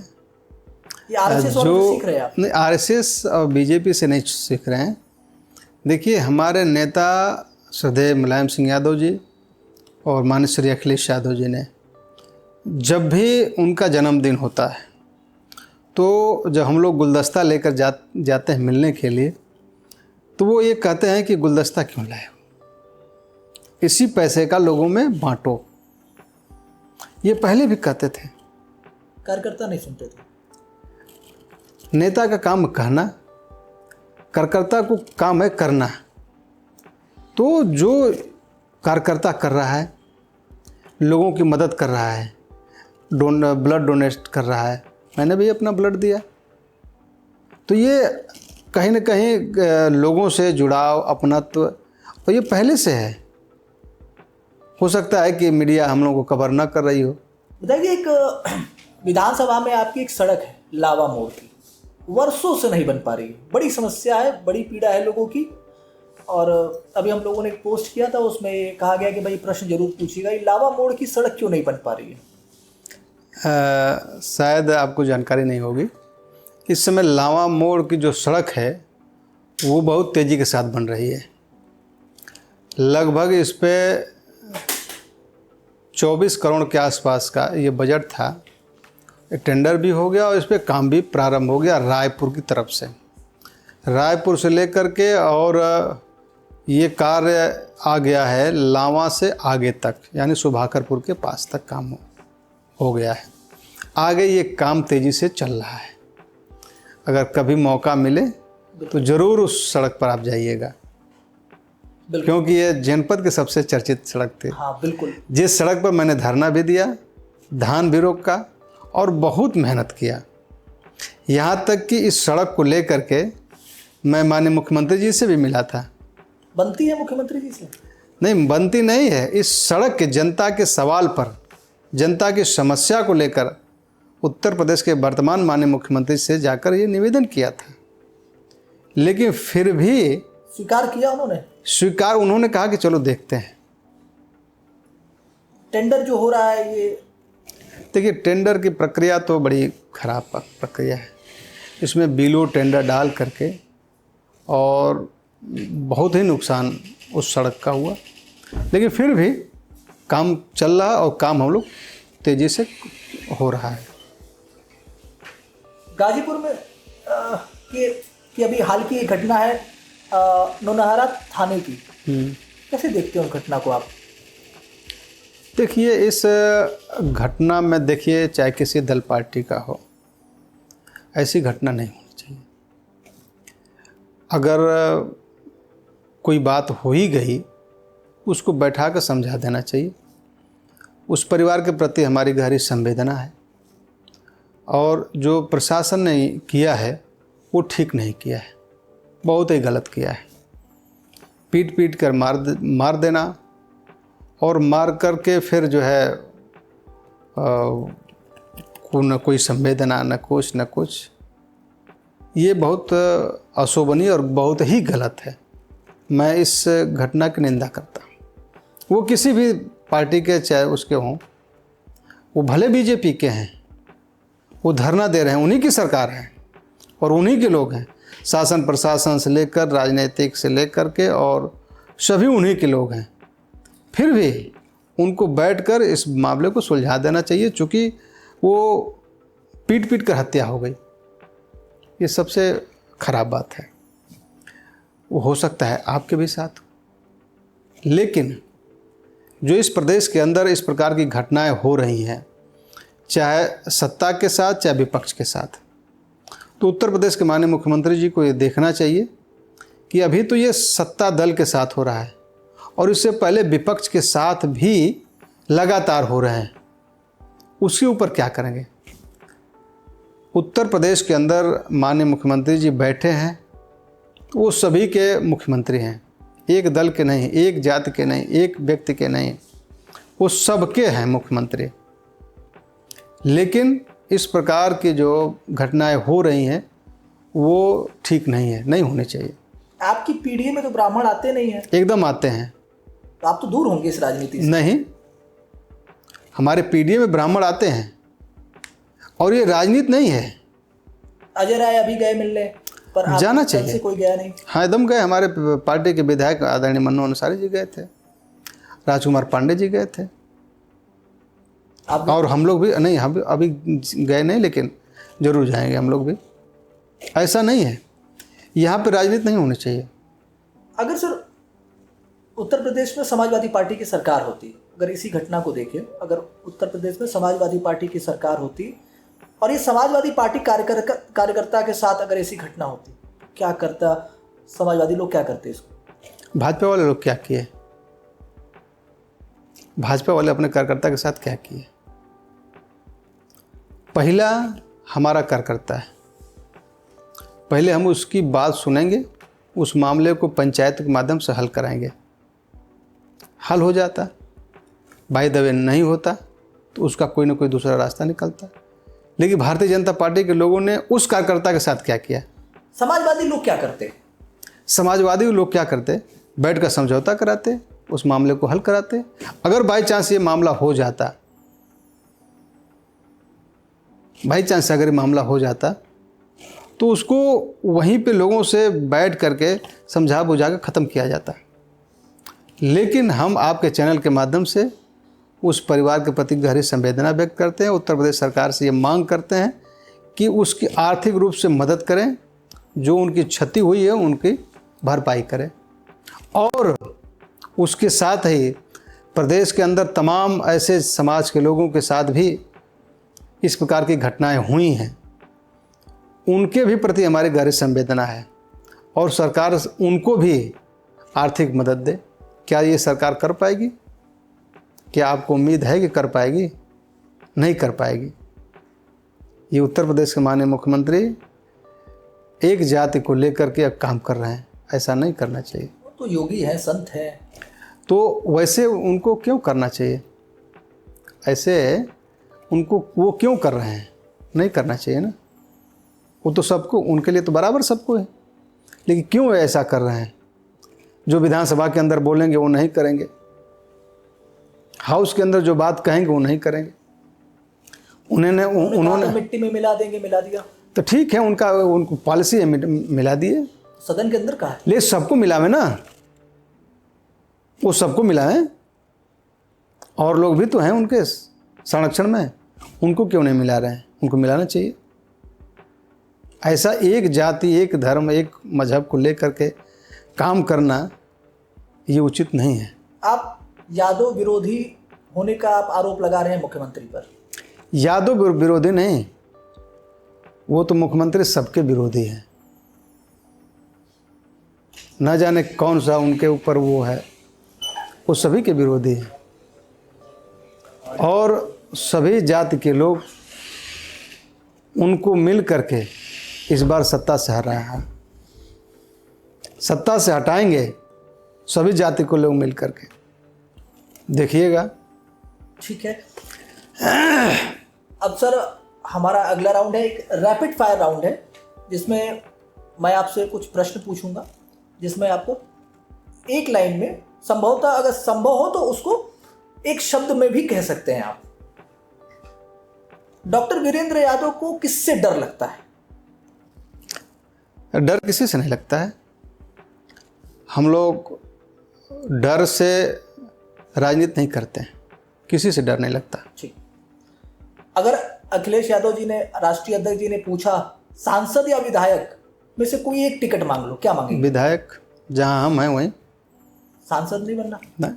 ये RSS वालों से सीख रहे हैं आप? नहीं, RSS और बीजेपी से नहीं सीख रहे हैं। देखिए, हमारे नेता श्रद्धेय मुलायम सिंह यादव जी और माननीय श्री अखिलेश यादव जी ने जब भी उनका जन्मदिन होता है तो जब हम लोग गुलदस्ता लेकर जाते हैं मिलने के लिए, तो वो ये कहते हैं कि गुलदस्ता क्यों लाए, इसी पैसे का लोगों में बांटो। ये पहले भी कहते थे, कार्यकर्ता नहीं सुनते थे। नेता का काम कहना, कार्यकर्ता को काम है करना। तो जो कार्यकर्ता कर रहा है, लोगों की मदद कर रहा है, ब्लड डोनेट कर रहा है, मैंने भी अपना ब्लड दिया, तो ये कहीं ना कहीं लोगों से जुड़ाव, अपनत्व, और ये पहले से है। हो सकता है कि मीडिया हम लोगों को कवर ना कर रही हो। बताइए, एक विधानसभा में आपकी एक सड़क है लावा मोड़ की, वर्षों से नहीं बन पा रही है, बड़ी समस्या है, बड़ी पीड़ा है लोगों की। और अभी हम लोगों ने एक पोस्ट किया था, उसमें कहा गया कि भाई प्रश्न जरूर पूछिएगा, ये लावा मोड़ की सड़क क्यों नहीं बन पा रही है? शायद आपको जानकारी नहीं होगी, इस समय लावा मोड़ की जो सड़क है वो बहुत तेज़ी के साथ बन रही है। लगभग इस पे 24 करोड़ के आसपास का ये बजट था। टेंडर भी हो गया और इस पे काम भी प्रारंभ हो गया रायपुर की तरफ से। रायपुर से लेकर के और ये कार्य आ गया है लावा से आगे तक, यानी सुभाकरपुर के पास तक काम हो गया है। आगे ये काम तेज़ी से चल रहा है। अगर कभी मौका मिले तो ज़रूर उस सड़क पर आप जाइएगा, क्योंकि ये जनपद के सबसे चर्चित सड़क थी। हाँ बिल्कुल। जिस सड़क पर मैंने धरना भी दिया, धान भी रोका और बहुत मेहनत किया। यहाँ तक कि इस सड़क को लेकर के मैं माननीय मुख्यमंत्री जी से भी मिला था। बनती है मुख्यमंत्री जी से? नहीं बनती नहीं है। इस सड़क के जनता के सवाल पर, जनता की समस्या को लेकर उत्तर प्रदेश के वर्तमान माननीय मुख्यमंत्री से जाकर ये निवेदन किया था, लेकिन फिर भी स्वीकार किया उन्होंने कहा कि चलो देखते हैं। टेंडर जो हो रहा है ये, देखिए टेंडर की प्रक्रिया तो बड़ी खराब प्रक्रिया है। इसमें बिलो टेंडर डाल करके और बहुत ही नुकसान उस सड़क का हुआ, लेकिन फिर भी काम चल रहा है और काम हम लोग तेज़ी से हो रहा है। गाजीपुर में कि अभी हाल की एक घटना है नौनहरा थाने की, कैसे देखते हो उस घटना को आप? देखिए इस घटना में देखिए चाहे किसी दल पार्टी का हो, ऐसी घटना नहीं होनी चाहिए। अगर कोई बात हो ही गई उसको बैठा कर समझा देना चाहिए। उस परिवार के प्रति हमारी गहरी संवेदना है और जो प्रशासन ने किया है वो ठीक नहीं किया है, बहुत ही गलत किया है। पीट पीट कर मार देना और मार कर के फिर जो है न कोई संवेदना न कुछ, ये बहुत अशोभनीय और बहुत ही गलत है। मैं इस घटना की निंदा करता हूँ। वो किसी भी पार्टी के चाहे उसके हों, वो भले बीजेपी के हैं, वो धरना दे रहे हैं, उन्हीं की सरकार है और उन्हीं के लोग हैं। शासन प्रशासन से लेकर राजनीतिक से लेकर के और सभी उन्हीं के लोग हैं। फिर भी उनको बैठकर इस मामले को सुलझा देना चाहिए, चूँकि वो पीट पीट कर हत्या हो गई। ये सबसे खराब बात है। वो हो सकता है आपके भी साथ, लेकिन जो इस प्रदेश के अंदर इस प्रकार की घटनाएं हो रही हैं, चाहे सत्ता के साथ चाहे विपक्ष के साथ, तो उत्तर प्रदेश के माननीय मुख्यमंत्री जी को ये देखना चाहिए कि अभी तो ये सत्ता दल के साथ हो रहा है और इससे पहले विपक्ष के साथ भी लगातार हो रहे हैं। उसके ऊपर क्या करेंगे? उत्तर प्रदेश के अंदर माननीय मुख्यमंत्री जी बैठे हैं, वो सभी के मुख्यमंत्री हैं, एक दल के नहीं, एक जाति के नहीं, एक व्यक्ति के नहीं, वो सबके हैं मुख्यमंत्री। लेकिन इस प्रकार की जो घटनाएं हो रही हैं वो ठीक नहीं है, नहीं होनी चाहिए। आपकी पीढ़ी में तो ब्राह्मण आते नहीं हैं। एकदम आते हैं। तो आप तो दूर होंगे इस राजनीति से। नहीं, हमारे पीढ़ी में ब्राह्मण आते हैं और ये राजनीति नहीं है। अजय राय अभी गए मिलने, पर जाना चाहिए से कोई गया नहीं। हाँ एकदम गए। हमारे पार्टी के विधायक आदरणीय मन्नू अंसारी जी गए थे, राजकुमार पांडे जी गए थे, और हम लोग भी नहीं, हम अभी गए नहीं, लेकिन जरूर जाएंगे हम लोग भी। ऐसा नहीं है, यहाँ पे राजनीति नहीं होनी चाहिए। अगर सर उत्तर प्रदेश में समाजवादी पार्टी की सरकार होती, अगर इसी घटना को देखें, अगर उत्तर प्रदेश में समाजवादी पार्टी की सरकार होती और ये समाजवादी पार्टी कार्यकर्ता के साथ अगर ऐसी घटना होती, क्या करता समाजवादी लोग? क्या करते इसको? भाजपा वाले लोग क्या किए? भाजपा वाले अपने कार्यकर्ता के साथ क्या किए? पहला हमारा कार्यकर्ता है, पहले हम उसकी बात सुनेंगे, उस मामले को पंचायत के माध्यम से हल कराएंगे। हल हो जाता, बाय द वे नहीं होता तो उसका कोई ना कोई दूसरा रास्ता निकलता। लेकिन भारतीय जनता पार्टी के लोगों ने उस कार्यकर्ता के साथ क्या किया? समाजवादी लोग क्या करते? समाजवादी लोग क्या करते? बैठ कर समझौता कराते, उस मामले को हल कराते। अगर बाई चांस ये मामला हो जाता, बाई चांस अगर ये मामला हो जाता तो उसको वहीं पे लोगों से बैठ करके समझा बुझा कर ख़त्म किया जाता। लेकिन हम आपके चैनल के माध्यम से उस परिवार के प्रति गहरी संवेदना व्यक्त करते हैं, उत्तर प्रदेश सरकार से ये मांग करते हैं कि उसकी आर्थिक रूप से मदद करें, जो उनकी क्षति हुई है उनकी भरपाई करें, और उसके साथ ही प्रदेश के अंदर तमाम ऐसे समाज के लोगों के साथ भी इस प्रकार की घटनाएं हुई हैं, उनके भी प्रति हमारी गहरी संवेदना है और सरकार उनको भी आर्थिक मदद दे। क्या ये सरकार कर पाएगी? क्या आपको उम्मीद है कि कर पाएगी? नहीं कर पाएगी। ये उत्तर प्रदेश के माननीय मुख्यमंत्री एक जाति को लेकर के अब काम कर रहे हैं, ऐसा नहीं करना चाहिए। तो योगी है, संत है। तो वैसे उनको क्यों करना चाहिए? ऐसे उनको वो क्यों कर रहे हैं? नहीं करना चाहिए ना। वो तो सबको, उनके लिए तो बराबर सबको है, लेकिन क्यों ऐसा कर रहे हैं? जो विधानसभा के अंदर बोलेंगे वो नहीं करेंगे, हाउस के अंदर जो बात कहेंगे वो नहीं करेंगे। उन्होंने मिट्टी में मिला देंगे, मिला दिया तो ठीक है, उनको पॉलिसी है, मिला दिए। सदन के अंदर कहा है, ले सबको मिलावे ना, वो सबको मिलावे, और लोग भी तो हैं उनके संरक्षण में, उनको क्यों नहीं मिला रहे हैं? उनको मिलाना चाहिए। ऐसा एक जाति, एक धर्म, एक मजहब को लेकर के काम करना ये उचित नहीं है। आप यादव विरोधी होने का आप आरोप लगा रहे हैं मुख्यमंत्री पर। यादव विरोधी नहीं, वो तो मुख्यमंत्री सबके विरोधी हैं। न जाने कौन सा उनके ऊपर वो है, वो सभी के विरोधी हैं। और सभी जाति के लोग उनको मिल करके इस बार सत्ता से हराया है। सत्ता से हटाएंगे सभी जाति को लोग मिल करके, देखिएगा। ठीक है। अब सर हमारा अगला राउंड है, एक रैपिड फायर राउंड है, जिसमें मैं आपसे कुछ प्रश्न पूछूंगा, जिसमें आपको एक लाइन में, संभवतः अगर संभव हो तो उसको एक शब्द में भी कह सकते हैं आप। डॉक्टर वीरेंद्र यादव को किससे डर लगता है? डर किसी से नहीं लगता है। हम लोग डर से राजनीति नहीं करते हैं, किसी से डर नहीं लगता। ठीक। अगर अखिलेश यादव जी ने, राष्ट्रीय अध्यक्ष जी ने पूछा सांसद या विधायक में से कोई एक टिकट मांग लो, क्या मांगेंगे? विधायक, जहां हम हैं वहीं। सांसद नहीं बनना? नहीं।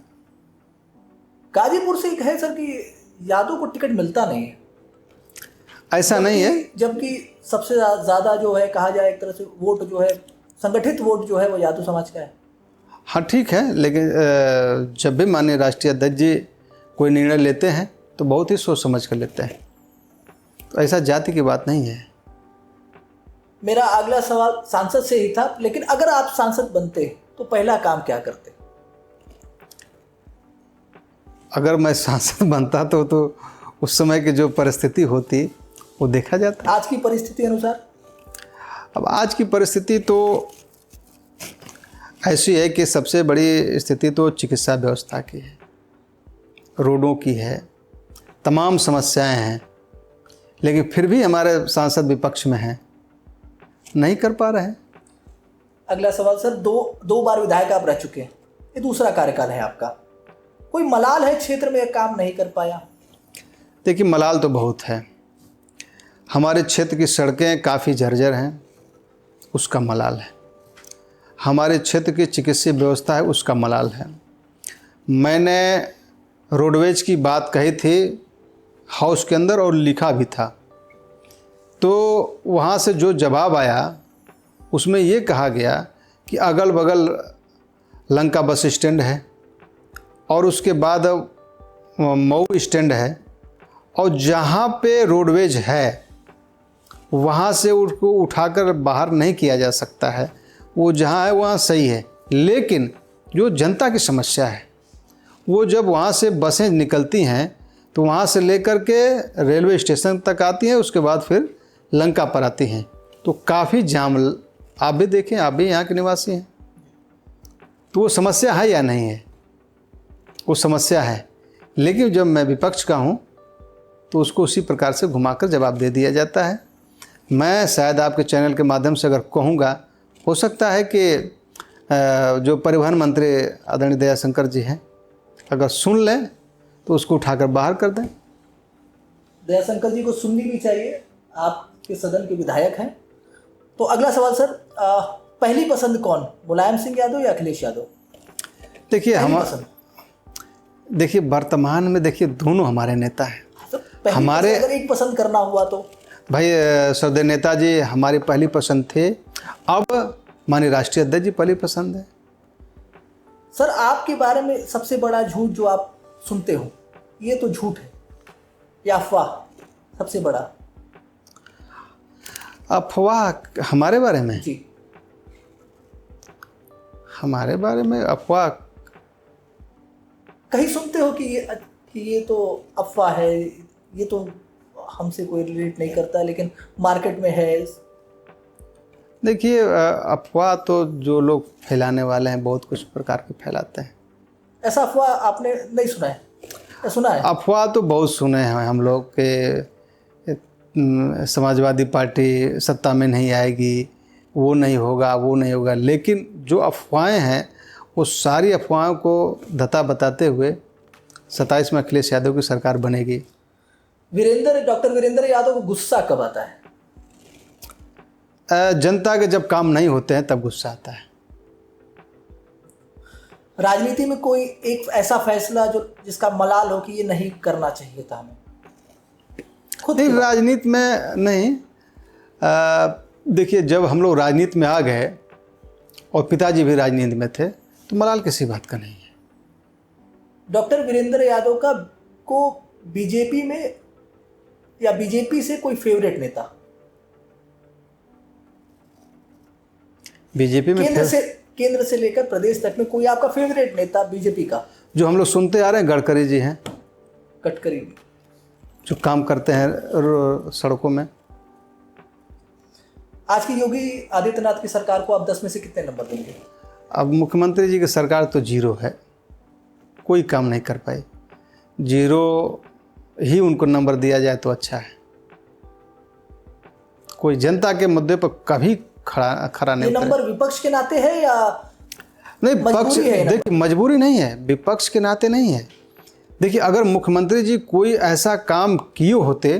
गाजीपुर से एक है सर कि यादव को टिकट मिलता नहीं है। ऐसा नहीं है, जबकि सबसे ज्यादा जो है, कहा जाए एक तरह से वोट जो है, संगठित वोट जो है वो यादव समाज का है। हाँ ठीक है, लेकिन जब भी माननीय राष्ट्रीय अध्यक्ष जी कोई निर्णय लेते हैं तो बहुत ही सोच समझ कर लेते हैं, तो ऐसा जाति की बात नहीं है। मेरा अगला सवाल सांसद से ही था, लेकिन अगर आप सांसद बनते तो पहला काम क्या करते? अगर मैं सांसद बनता तो उस समय की जो परिस्थिति होती वो देखा जाता। आज की परिस्थिति अनुसार? अब आज की परिस्थिति तो ऐसी है कि सबसे बड़ी स्थिति तो चिकित्सा व्यवस्था की है, रोडों की है, तमाम समस्याएं हैं, लेकिन फिर भी हमारे सांसद विपक्ष में हैं, नहीं कर पा रहे हैं। अगला सवाल सर, दो बार विधायक आप रह चुके हैं, ये दूसरा कार्यकाल है आपका, कोई मलाल है क्षेत्र में काम नहीं कर पाया? देखिए, मलाल तो बहुत है। हमारे क्षेत्र की सड़कें काफ़ी जर्जर हैं, उसका मलाल है। हमारे क्षेत्र की चिकित्सीय व्यवस्था है, उसका मलाल है। मैंने रोडवेज की बात कही थी हाउस के अंदर और लिखा भी था, तो वहाँ से जो जवाब आया उसमें ये कहा गया कि अगल बगल लंका बस स्टैंड है और उसके बाद मऊ स्टैंड है, और जहाँ पे रोडवेज है वहाँ से उसको उठाकर बाहर नहीं किया जा सकता है, वो जहाँ है वहाँ सही है। लेकिन जो जनता की समस्या है, वो जब वहाँ से बसें निकलती हैं तो वहाँ से लेकर के रेलवे स्टेशन तक आती हैं, उसके बाद फिर लंका पर आती हैं, तो काफ़ी जाम। आप भी देखें, आप भी यहाँ के निवासी हैं, तो वो समस्या है या नहीं है? वो समस्या है, लेकिन जब मैं विपक्ष का हूँ तो उसको उसी प्रकार से घुमाकर जवाब दे दिया जाता है। मैं शायद आपके चैनल के माध्यम से अगर कहूँगा, हो सकता है कि जो परिवहन मंत्री आदरणीय दयाशंकर जी हैं, अगर सुन लें तो उसको उठाकर बाहर कर दें। दयाशंकर जी को सुननी भी चाहिए, आपके सदन के विधायक हैं। तो अगला सवाल सर, पहली पसंद कौन, मुलायम सिंह यादव या अखिलेश यादव? देखिए वर्तमान में देखिए दोनों हमारे नेता हैं। हमारे अगर एक पसंद करना हुआ तो भाई श्रद्धेय नेताजी हमारी पहली पसंद थे, अब माननीय राष्ट्रीय अध्यक्ष जी पहली पसंद है। सर आपके बारे में सबसे बड़ा झूठ जो आप सुनते हो, ये तो झूठ है या अफवाह? सबसे बड़ा अफवाह हमारे बारे में? जी, हमारे बारे में अफवाह कहीं सुनते हो कि ये तो अफवाह है, ये तो हमसे कोई रिलेट नहीं करता, लेकिन मार्केट में है? देखिए, अफवाह तो जो लोग फैलाने वाले हैं बहुत कुछ प्रकार के फैलाते हैं। ऐसा अफवाह आपने नहीं सुना है या सुना है? अफवाह तो बहुत सुने हैं हम लोग के, समाजवादी पार्टी सत्ता में नहीं आएगी, वो नहीं होगा, वो नहीं होगा। लेकिन जो अफवाहें हैं वो सारी अफवाहों को धता बताते हुए 27 में अखिलेश यादव की सरकार बनेगी। डॉक्टर वीरेंद्र यादव को गुस्सा कब आता है? जनता के जब काम नहीं होते हैं तब गुस्सा आता है। राजनीति में कोई एक ऐसा फैसला जिसका मलाल हो कि ये नहीं करना चाहिए था हमें? खुद नहीं, राजनीति में नहीं। देखिए, जब हम लोग राजनीति में आ गए और पिताजी भी राजनीति में थे तो मलाल किसी बात का नहीं है। डॉक्टर वीरेंद्र यादव को बीजेपी में या बीजेपी से कोई फेवरेट नेता? बीजेपी में केंद्र से लेकर प्रदेश तक में कोई आपका फेवरेट नेता बीजेपी का? जो हम लोग सुनते आ रहे हैं, गडकरी जी हैं। गडकरी जो काम करते हैं सड़कों में। आज की योगी आदित्यनाथ की सरकार को आप 10 में से कितने नंबर देंगे? अब मुख्यमंत्री जी की सरकार तो 0 है, कोई काम नहीं कर पाई। 0 ही उनको नंबर दिया जाए तो अच्छा है। कोई जनता के मुद्दे पर कभी खड़ा नहीं उतरे। नंबर विपक्ष के नाते है या नहीं? विपक्ष, देखिए, मजबूरी नहीं है, विपक्ष के नाते नहीं है। देखिए, अगर मुख्यमंत्री जी कोई ऐसा काम किए होते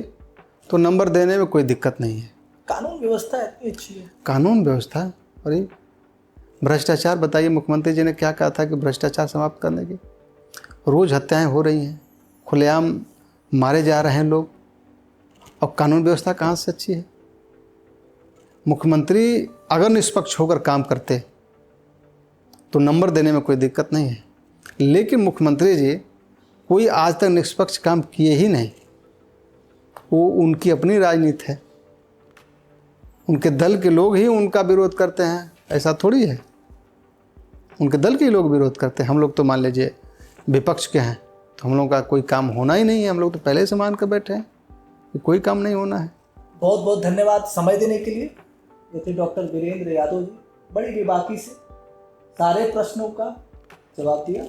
तो नंबर देने में कोई दिक्कत नहीं है। कानून व्यवस्था इतनी अच्छी है। कानून व्यवस्था, अरे भ्रष्टाचार, बताइए मुख्यमंत्री जी ने क्या कहा था कि भ्रष्टाचार समाप्त करने की। रोज़ हत्याएं हो रही हैं, खुलेआम मारे जा रहे हैं लोग, और कानून व्यवस्था कहाँ से अच्छी है? मुख्यमंत्री अगर निष्पक्ष होकर काम करते तो नंबर देने में कोई दिक्कत नहीं है। लेकिन मुख्यमंत्री जी कोई आज तक निष्पक्ष काम किए ही नहीं। वो उनकी अपनी राजनीति है, उनके दल के लोग ही उनका विरोध करते हैं, ऐसा थोड़ी है। उनके दल के ही लोग विरोध करते हैं। हम लोग तो मान लीजिए विपक्ष के हैं तो हम लोग का कोई काम होना ही नहीं है। हम लोग तो पहले से मान कर बैठे हैं कि कोई काम नहीं होना है। बहुत बहुत धन्यवाद समय देने के लिए। ये थे डॉक्टर वीरेंद्र यादव जी, बड़ी बेबाकी से सारे प्रश्नों का जवाब दिया।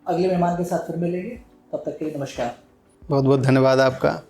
अगले मेहमान के साथ फिर मिलेंगे, तब तक के लिए नमस्कार। बहुत बहुत धन्यवाद आपका।